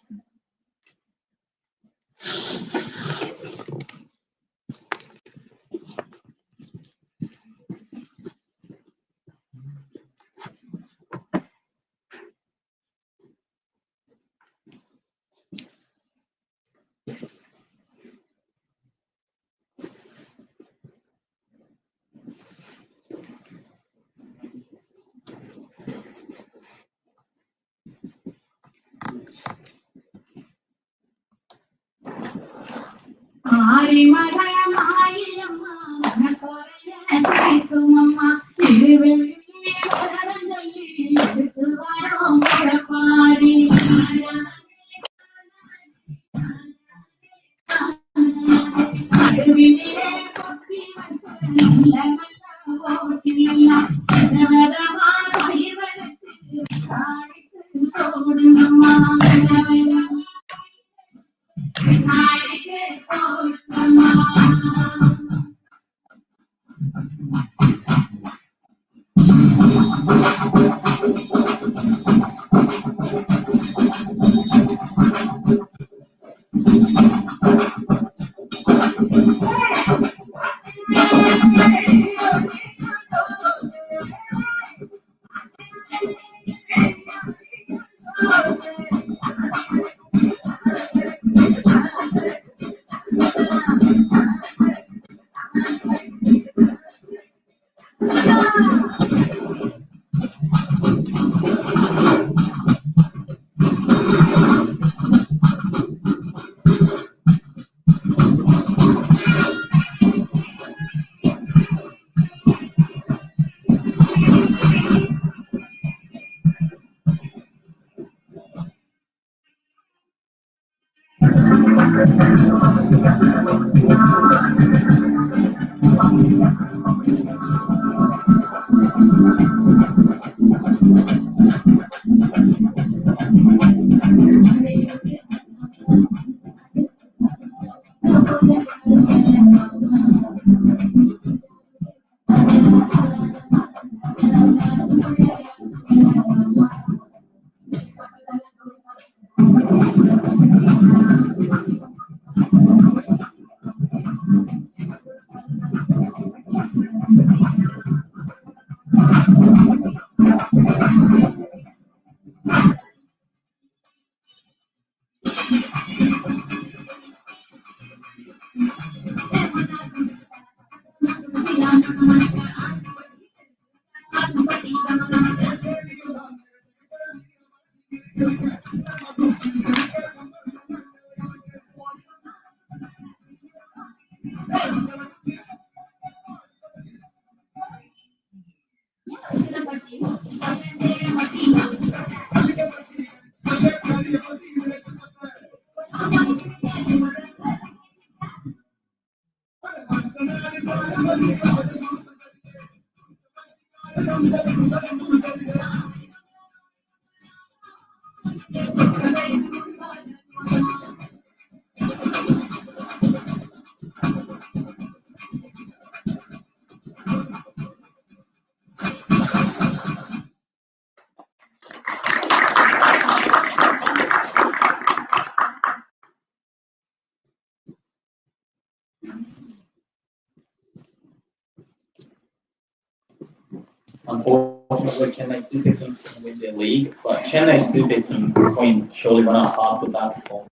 Unfortunately, Chennai Super Kings didn't win their league, but Chennai Super King Queens surely went up half with that performance.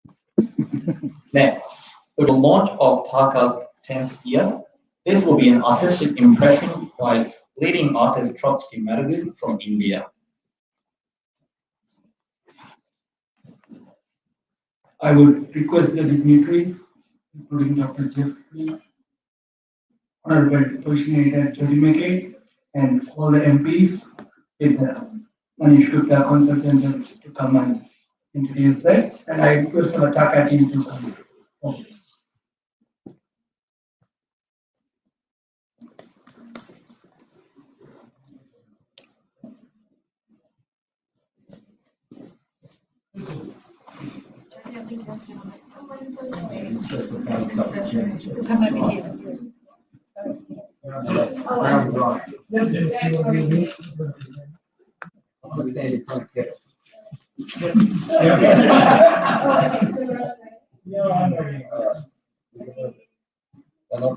Next, with the launch of TACA's 10th year, this will be an artistic impression by leading artist Trotsky Madhavu from India. I would request the dignitaries, including Dr. Jeffrey, Honorable Toshinator Jodimeke, and all the MPs with Manish Gupta consultant to come and introduce that. And I request our TACA team to come. Okay. Not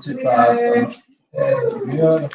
too fast. Yeah.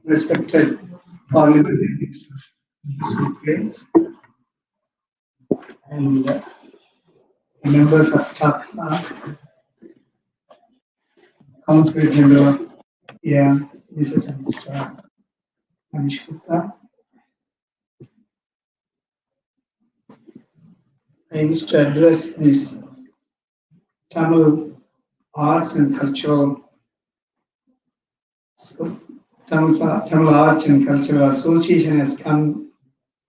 Respected parliamentarians, friends, and members of TACA, Council Member, Mrs. and Mr. Manish Gupta. I wish to address this Tamil Arts and Cultural Tamil Arts and Cultural Association has come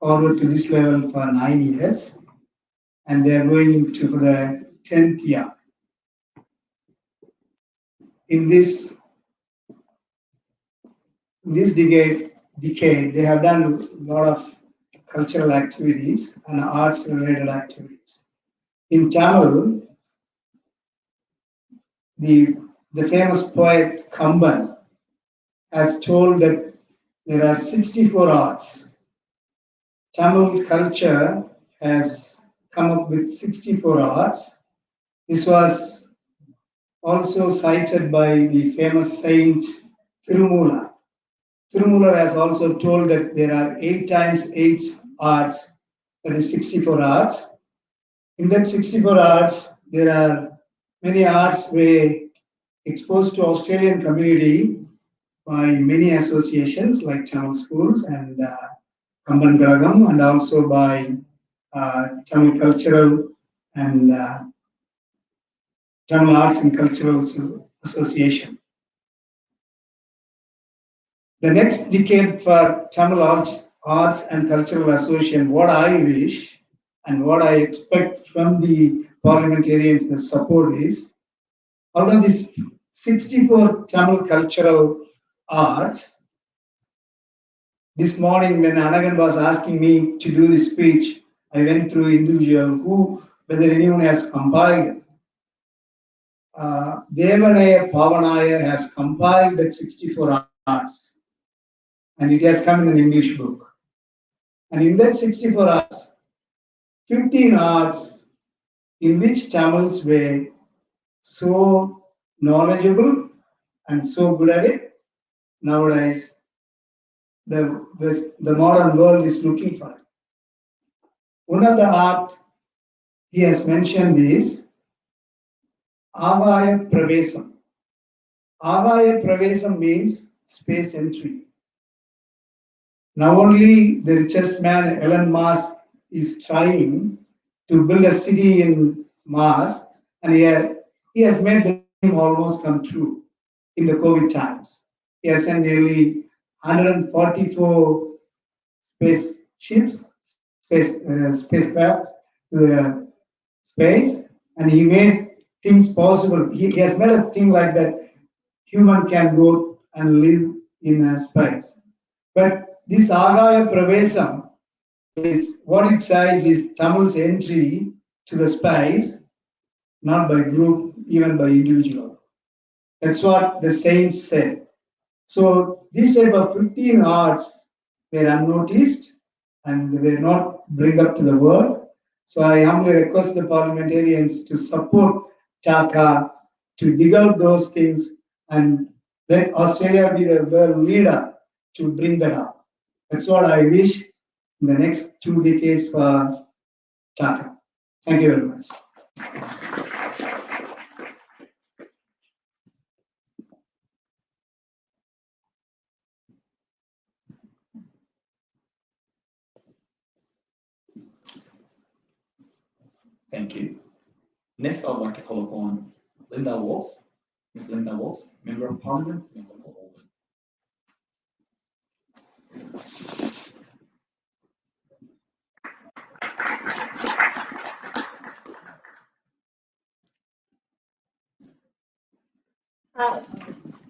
forward to this level for 9 years, and they are going to the 10th year. In this decade, they have done a lot of cultural activities and arts related activities. In Tamil, the famous poet Kamban has told that there are 64 arts. Tamil culture has come up with 64 arts. This was also cited by the famous saint Tirumula. Tirumula has also told that there are 8 times 8 arts, that is 64 arts. In that 64 arts, there are many arts were exposed to Australian community by many associations like Tamil schools and Kamban Gragam, and also by Tamil Cultural and Tamil Arts and Cultural Association. The next decade for Tamil Arts and Cultural Association, what I wish and what I expect from the parliamentarians' the support is, out of these 64 Tamil cultural arts, this morning when Anagan was asking me to do this speech, I went through individual whether anyone has compiled Devanaya Pavanaya has compiled that 64 arts, and it has come in an English book. And in that 64 arts, 15 arts in which Tamils were so knowledgeable and so good at it. Nowadays, the modern world is looking for it. One of the art he has mentioned is Avaya Pravesam. Avaya Pravesam means space entry. Now only the richest man, Elon Musk, is trying to build a city in Mars, and he has made the dream almost come true in the COVID times. He has sent nearly 144 spacecraft to the space, and he made things possible. He has made a thing like that human can go and live in space. But this Agaya Pravesam is what it says is Tamil's entry to the space, not by group, even by individual. That's what the saints said. So this type of 15 arts were unnoticed and they were not bring up to the world. So I humbly request the parliamentarians to support TACA, to dig out those things and let Australia be the world leader to bring that up. That's what I wish in the next 2 decades for TACA. Thank you very much. Thank you. Next, I would like to call upon Linda Walls. Ms. Linda Walls, Member of Parliament, Member for Auburn.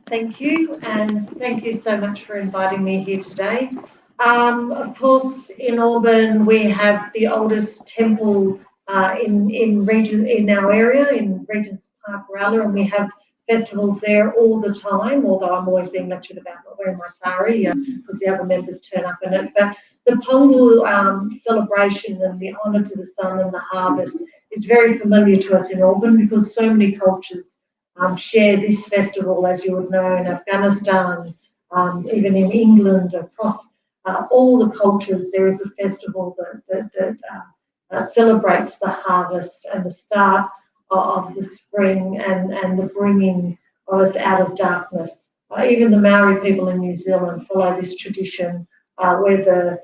Thank you, and thank you so much for inviting me here today. Of course, in Auburn, we have the oldest temple in our area, in Regent's Park, Rowler, and we have festivals there all the time, although I'm always being lectured about not wearing my sari because the other members turn up in it. But the Pongal celebration and the honour to the sun and the harvest is very familiar to us in Auburn because so many cultures share this festival, as you would know, in Afghanistan, even in England, across all the cultures. There is a festival that celebrates the harvest and the start of the spring and the bringing of us out of darkness. Even the Maori people in New Zealand follow this tradition where the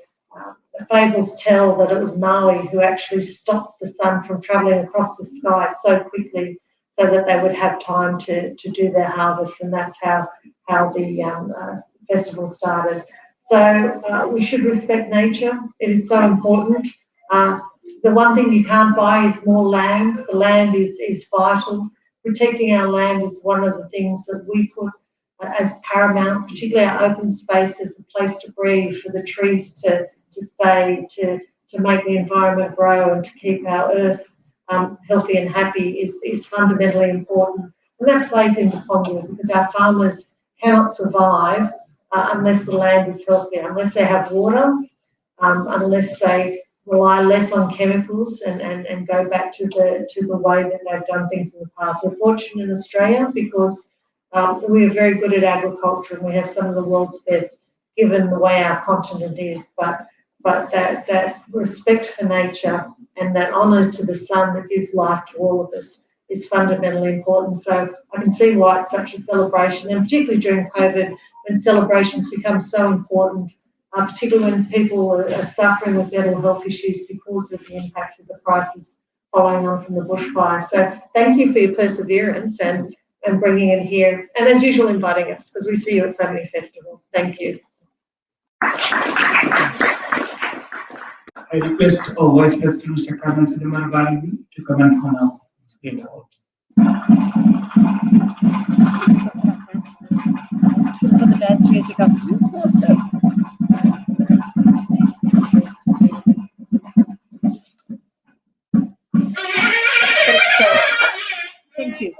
fables tell that it was Maui who actually stopped the sun from travelling across the sky so quickly so that they would have time to do their harvest, and that's how the festival started. So we should respect nature. It is so important. The one thing you can't buy is more land. The land is vital. Protecting our land is one of the things that we put as paramount, particularly our open space as a place to breathe, for the trees to stay, to make the environment grow and to keep our earth healthy and happy is fundamentally important. And that plays into Pongal because our farmers cannot survive unless the land is healthy, unless they have water, unless they rely less on chemicals and go back to the way that they've done things in the past. We're fortunate in Australia because we are very good at agriculture and we have some of the world's best given the way our continent is, but that respect for nature and that honour to the sun that gives life to all of us is fundamentally important. So I can see why it's such a celebration, and particularly during COVID when celebrations become so important, particularly when people are suffering with mental health issues because of the impacts of the crisis following on from the bushfire. So thank you for your perseverance and bringing it here, and as usual inviting us because we see you at so many festivals. Thank you. I request our Vice President, Mr. Carmen Sidamar Balaji, to comment on our state awards. Put the dance music up too. Thank you.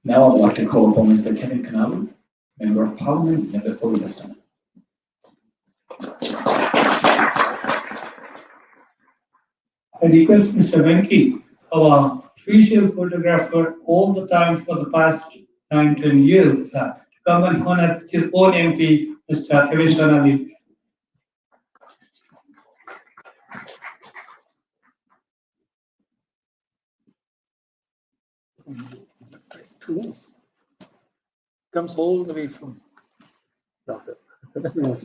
Now I'd like to call upon Mr. Kevin Kanalu, Member of Parliament, Member for Riverstone. I request Mr. Venki, our official photographer all the time for the past 9-10 years, to come and honor his own MP, Mr. Kevin Kanalu. Comes all the way from. That's it. Yes.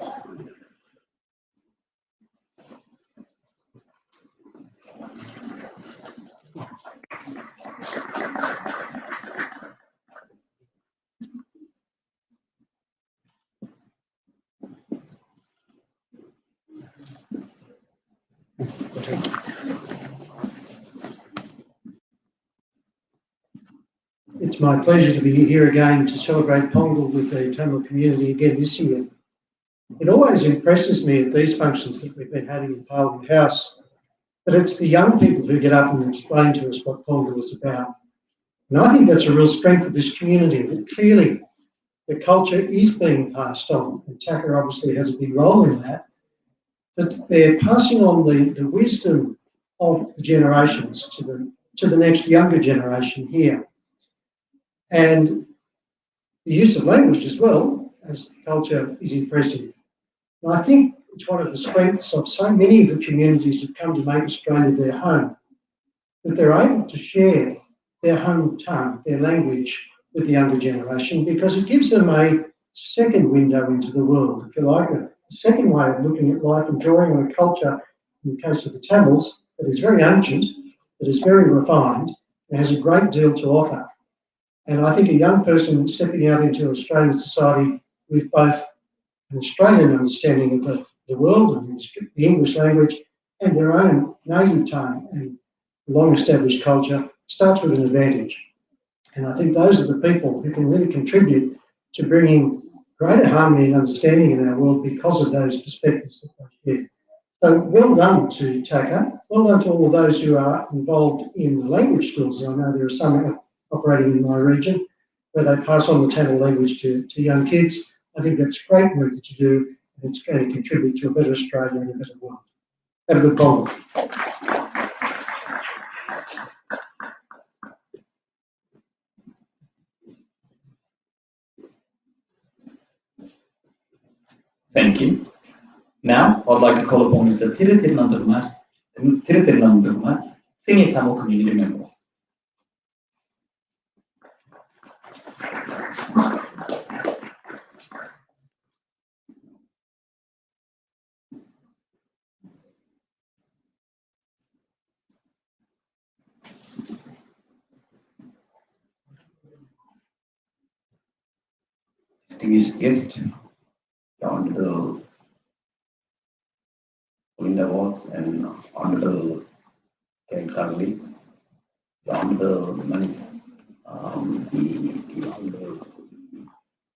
It's my pleasure to be here again to celebrate Pongal with the Tamil community again this year. It always impresses me at these functions that we've been having in Parliament House that it's the young people who get up and explain to us what Pongal is about. And I think that's a real strength of this community, that clearly the culture is being passed on, and TACA obviously has a big role in that, that they're passing on the wisdom of the generations to the next younger generation here. And the use of language as well as culture is impressive. And I think it's one of the strengths of so many of the communities that come to make Australia their home, that they're able to share their home tongue, their language with the younger generation, because it gives them a second window into the world, if you like, a second way of looking at life and drawing on a culture, in the case of the Tamils, that is very ancient, that is very refined, and has a great deal to offer. And I think a young person stepping out into Australian society with both an Australian understanding of the world and the English language and their own native tongue and long-established culture starts with an advantage. And I think those are the people who can really contribute to bringing greater harmony and understanding in our world because of those perspectives that they share. So well done to TACA, well done to all of those who are involved in the language schools. I know there are some operating in my region where they pass on the Tamil language to young kids. I think that's great work that you do, and it's going to contribute to a better Australia and a better world. Have a good Pongal. Thank you. Now, I'd like to call upon Mr. Tiruthiruvananthakumar, Senior Tamil Community Member. Distinguished guest, Honorable Linda Watts and Honorable Ken Carly, Honorable the Honorable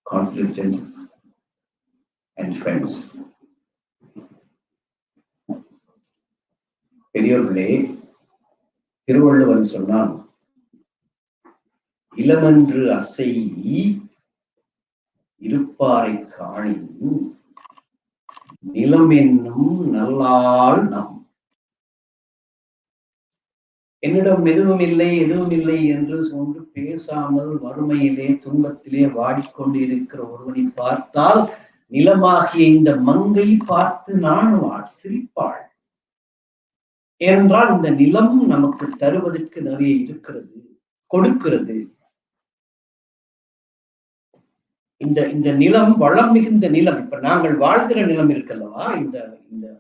Constituent and friends. பெரியோர்களே, திருவள்ளுவன் சொன்னான், இளமன்று அசை இருப்பாரை காணின் நிலம் என்னும் நல்லால் நாம். என்னிடம் எதுவும் இல்லை என்று சொன்று பேசாமல் வறுமையிலே துன்பத்திலே வாடிக்கொண்டு இருக்கிற ஒருவனை பார்த்தால் நிலமாகிய இந்த மங்கை பார்த்து நாணுவாள், சிரிப்பாள். ஏனென்றால் இந்த நிலம் நமக்கு தருவதற்கு நிறைய இருக்கிறது, கொடுக்கிறது. இந்த நிலம் வளம் மிகுந்த நிலம். இப்ப நாங்கள் வாழ்கிற நிலம் இருக்கல்லவா, இந்த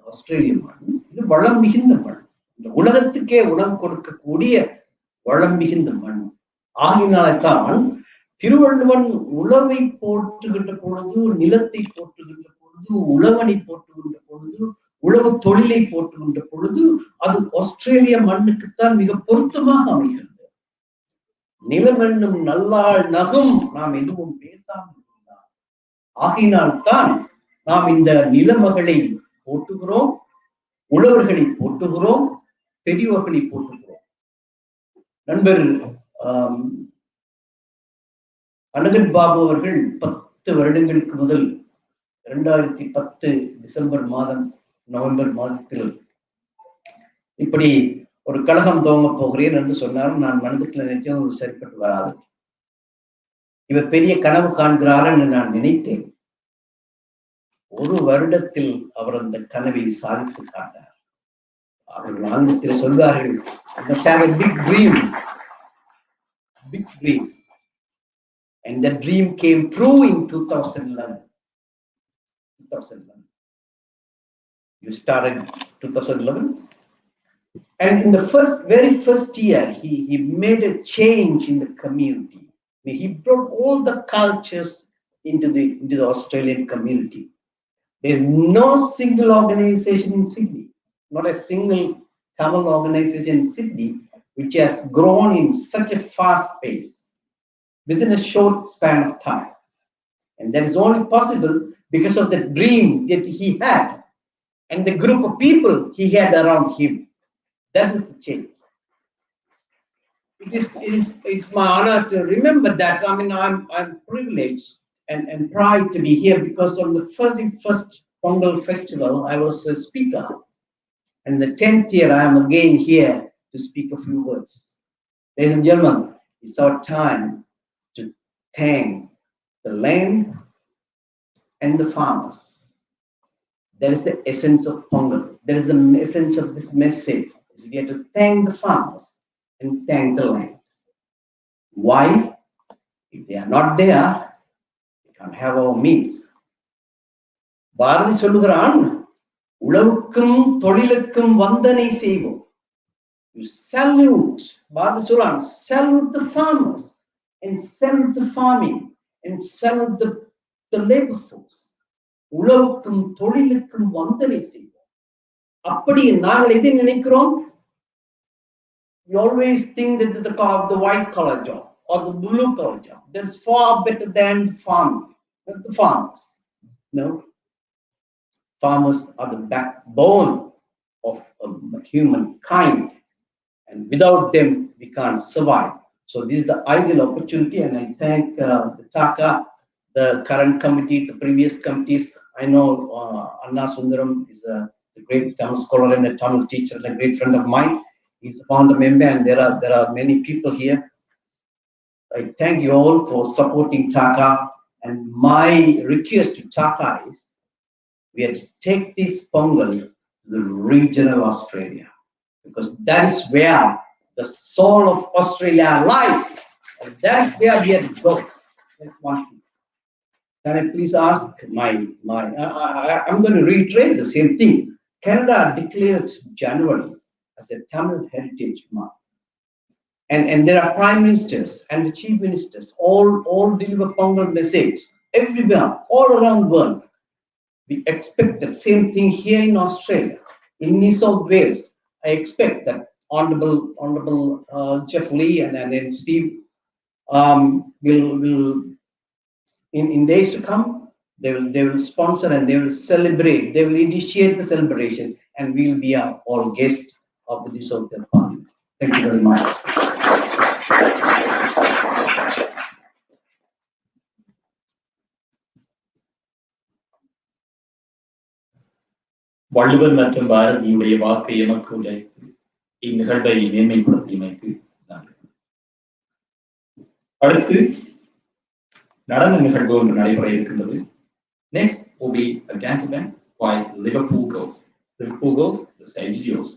ஆஸ்திரேலிய மண், இது வளம் மிகுந்த மண். இந்த உலகத்துக்கே உணவு கொடுக்கக்கூடிய வளம் மிகுந்த மண். ஆகினால்தான் திருவள்ளுவன் உழவை போற்றுகின்ற பொழுது, நிலத்தை போற்றுகின்ற பொழுது, உழவனை போற்றுகின்ற பொழுது, உழவு தொழிலை போற்றுகின்ற பொழுது அது ஆஸ்திரேலிய மண்ணுக்குத்தான் மிக பொருத்தமாக அமைகிறது. நிலமென்னும் நல்லாள் நகும் நாம் எதுவும் பேசாமல் இருந்தார். ஆகையினால்தான் நாம் இந்த நிலமகளை போற்றுகிறோம், உழவர்களை போற்றுகிறோம், பெரியவர்களை போற்றுகிறோம். நண்பர் அனகன் பாபு அவர்கள் 10 வருடங்களுக்கு முதல் 2010 டிசம்பர் மாதம் நவம்பர் மாதத்தில் இப்படி ஒரு கழகம் துவங்க போகிறேன் என்று சொன்னாலும் நான் மனதுக்குள்ள நினைச்சேன் சரிப்பட்டு வராது. இவர் பெரிய கனவு காண்கிறார் என்று நான் நினைத்தேன். ஒரு வருடத்தில் அவர் அந்த கனவை சாதித்து காட்டார். அவர்கள் ஆங்கிலத்தில் சொல்வார்கள், must have a big dream. Big dream. And the dream came true in 2011. 2011. You started 2011? And in the very first year, he made a change in the community. He brought all the cultures into the Australian community. There is no single organization in Sydney, not a single Tamil organization in Sydney, which has grown in such a fast pace within a short span of time. And that is only possible because of the dream that he had and the group of people he had around him. That was the change. It's my honor to remember that. I mean, I'm privileged and proud to be here because on the first Pongal festival, I was a speaker. And the 10th year, I am again here to speak a few words. Ladies and gentlemen, it's our time to thank the land and the farmers. That is the essence of Pongal. That is the essence of this message. Is we have to thank the farmers and thank the land. Why? If they are not there, we can't have our meals. Bharathi சொல்லுகிறான், உழவுக்கும் தொழிலுக்கும் வந்தனை செய்வோம். You salute, Bharathi சொல்றான், salute the farmers and salute the farming and salute the labor force. உழவுக்கும் தொழிலுக்கும் வந்தனை செய்வோம். அப்படி நாங்கள் எதை நினைக்கிறோம்? We always think that the white collar job or the blue collar job that is far better than the farmers. No, farmers are the backbone of humankind, and without them we can't survive. So this is the ideal opportunity, and I thank the TACA, the current committee, the previous committees. I know Anna Sundaram is a great Tamil scholar and a Tamil teacher and a great friend of mine. He's a founder member, and there are many people here. I thank you all for supporting TACA, and my request to TACA is we have to take this Pongal to the regional Australia, because that is where the soul of Australia lies, and that is where we have to go. That's one thing. Can I please ask I'm going to reiterate the same thing. Canada declared January as a Tamil Heritage Month. And there are prime ministers and the chief ministers all deliver Pongal message everywhere, all around the world. We expect the same thing here in Australia. In New South Wales, I expect that Honorable Jeff Lee and then Steve will in days to come, they will sponsor and they will celebrate. They will initiate the celebration, and we will be all guests of the New South Wales Parliament. Thank you very much. Valluvar மற்றும் பாரதியுடைய வாக்கை எமக்கு உடைத்து இந்நிகழ்வை மேன்மைப்படுத்தியமைக்கு நன்றி. அடுத்து நடன நிகழ்வு ஒன்று நடைபெற இருக்கின்றது. Next will be a dance event by Liverpool Girls. Liverpool Girls, the stage is yours.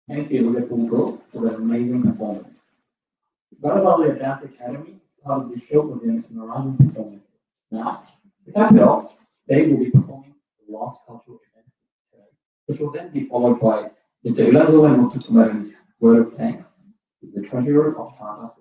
Thank you, beautiful girls, for that amazing performance. Garabali Dance Academy started the show against Narayan performance. Now, to cap it off, they will be performing the last cultural event today, which will then be followed by Mr. Ilago and Mr. Kumari's word of thanks. He's the treasurer of TACA.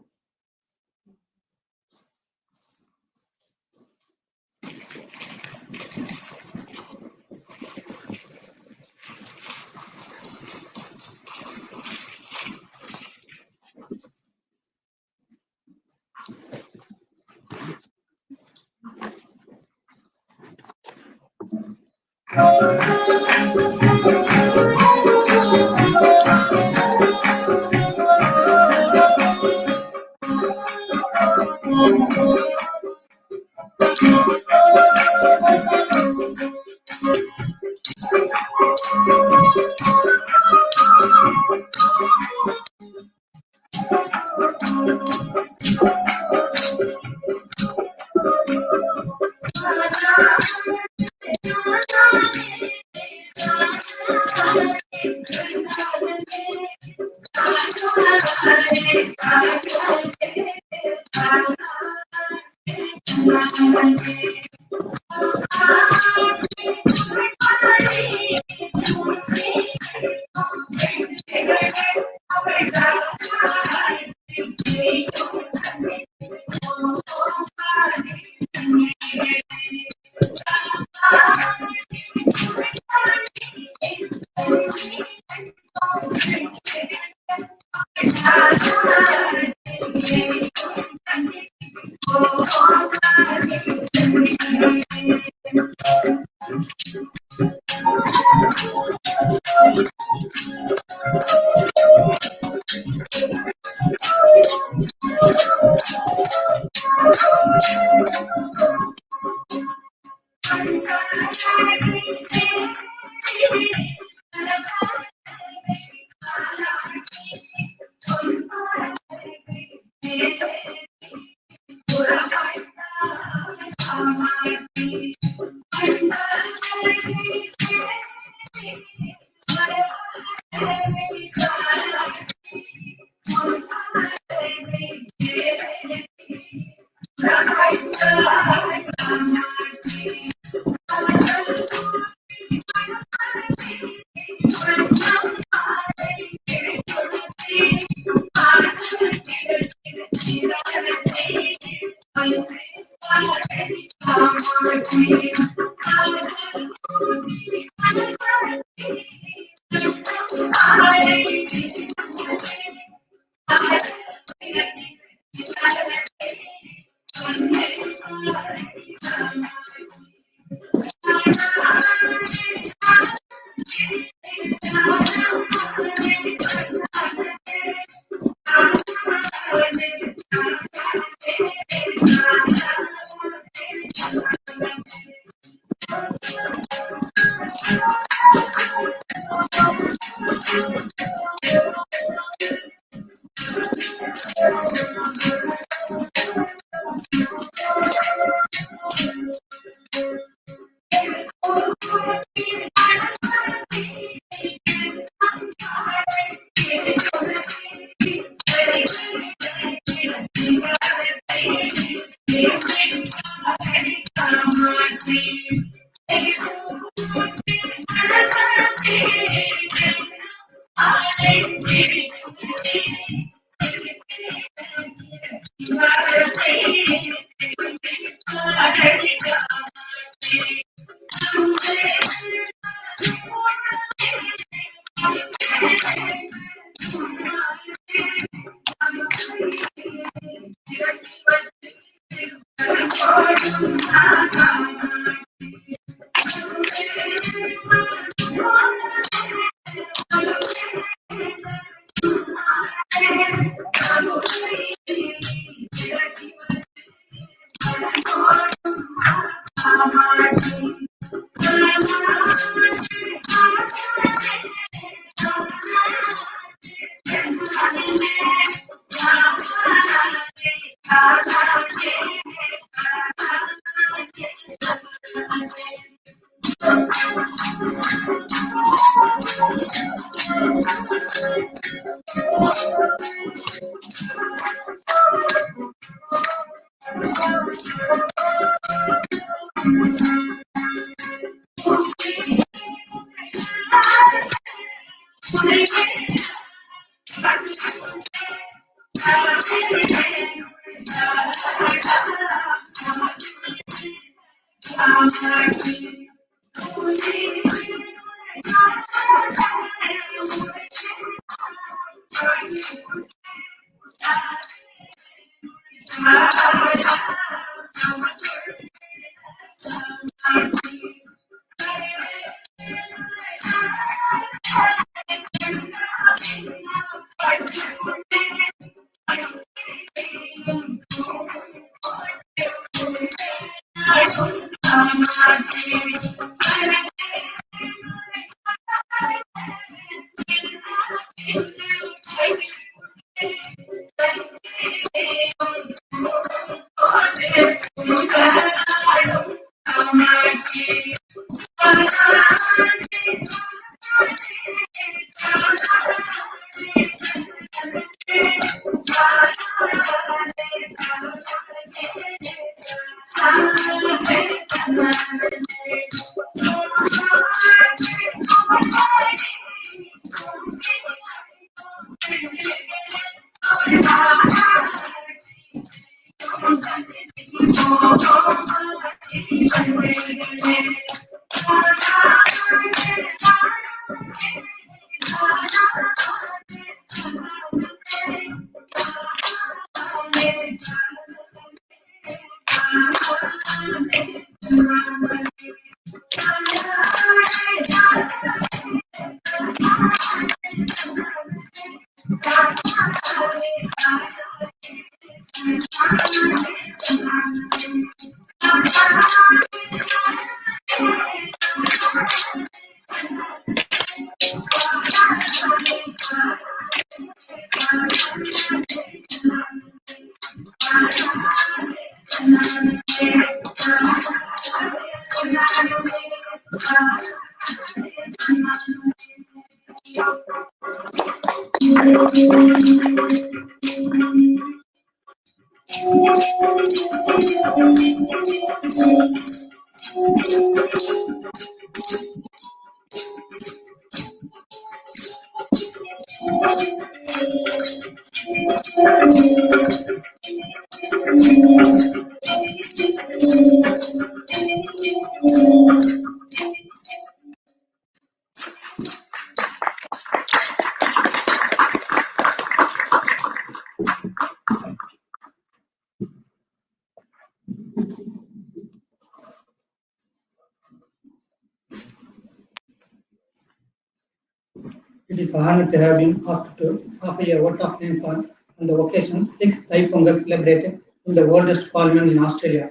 It is an honor to have been asked to offer a vote of thanks on the occasion 6th Thai Pongal celebrated in the oldest parliament in Australia.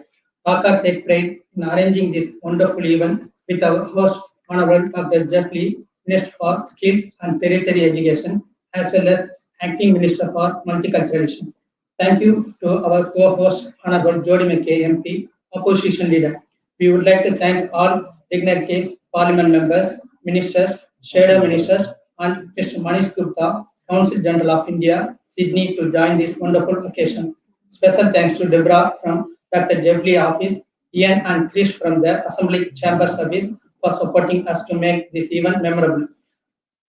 TACA take pride in arranging this wonderful event with our host, Honorable Dr. Jeff Lee, Minister for Skills and Territory Education, as well as Acting Minister for Multiculturalism. Thank you to our co-host, Honorable Jody McKay, MP, Opposition Leader. We would like to thank all dignitaries, Parliament members, ministers, shadow ministers, and Mr. Manish Gupta, Council General of India, Sydney, to join this wonderful occasion. Special thanks to Deborah from Dr. Jeffley Office, Ian and Chris from the Assembly Chamber Service for supporting us to make this event memorable.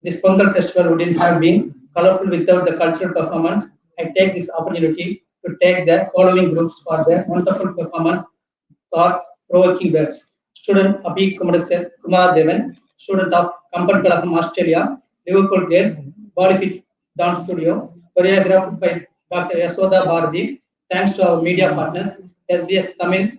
This Pongal festival wouldn't have been colorful without the cultural performance. I take this opportunity to thank the following groups for their wonderful performance, thought-provoking words. Student Abhi Kumar Devan, student of Kampankalaham, Australia, Liverpool Gates, Bollywood Dance Studio, choreographed by Dr. Yasoda Bharati. Thanks to our media partners, SBS Tamil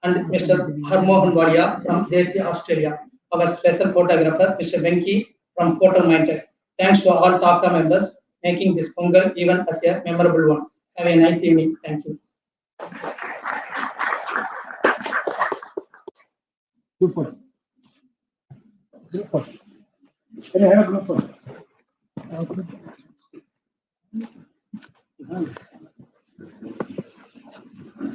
and Mr. Harmohan Wadia from Desi, Australia. Our special photographer, Mr. Venki from Photo Minded. Thanks to all TACA members making this Pongal even as a memorable one. Have a nice evening. Thank you. Group photo. Group photo. Can I have a group photo?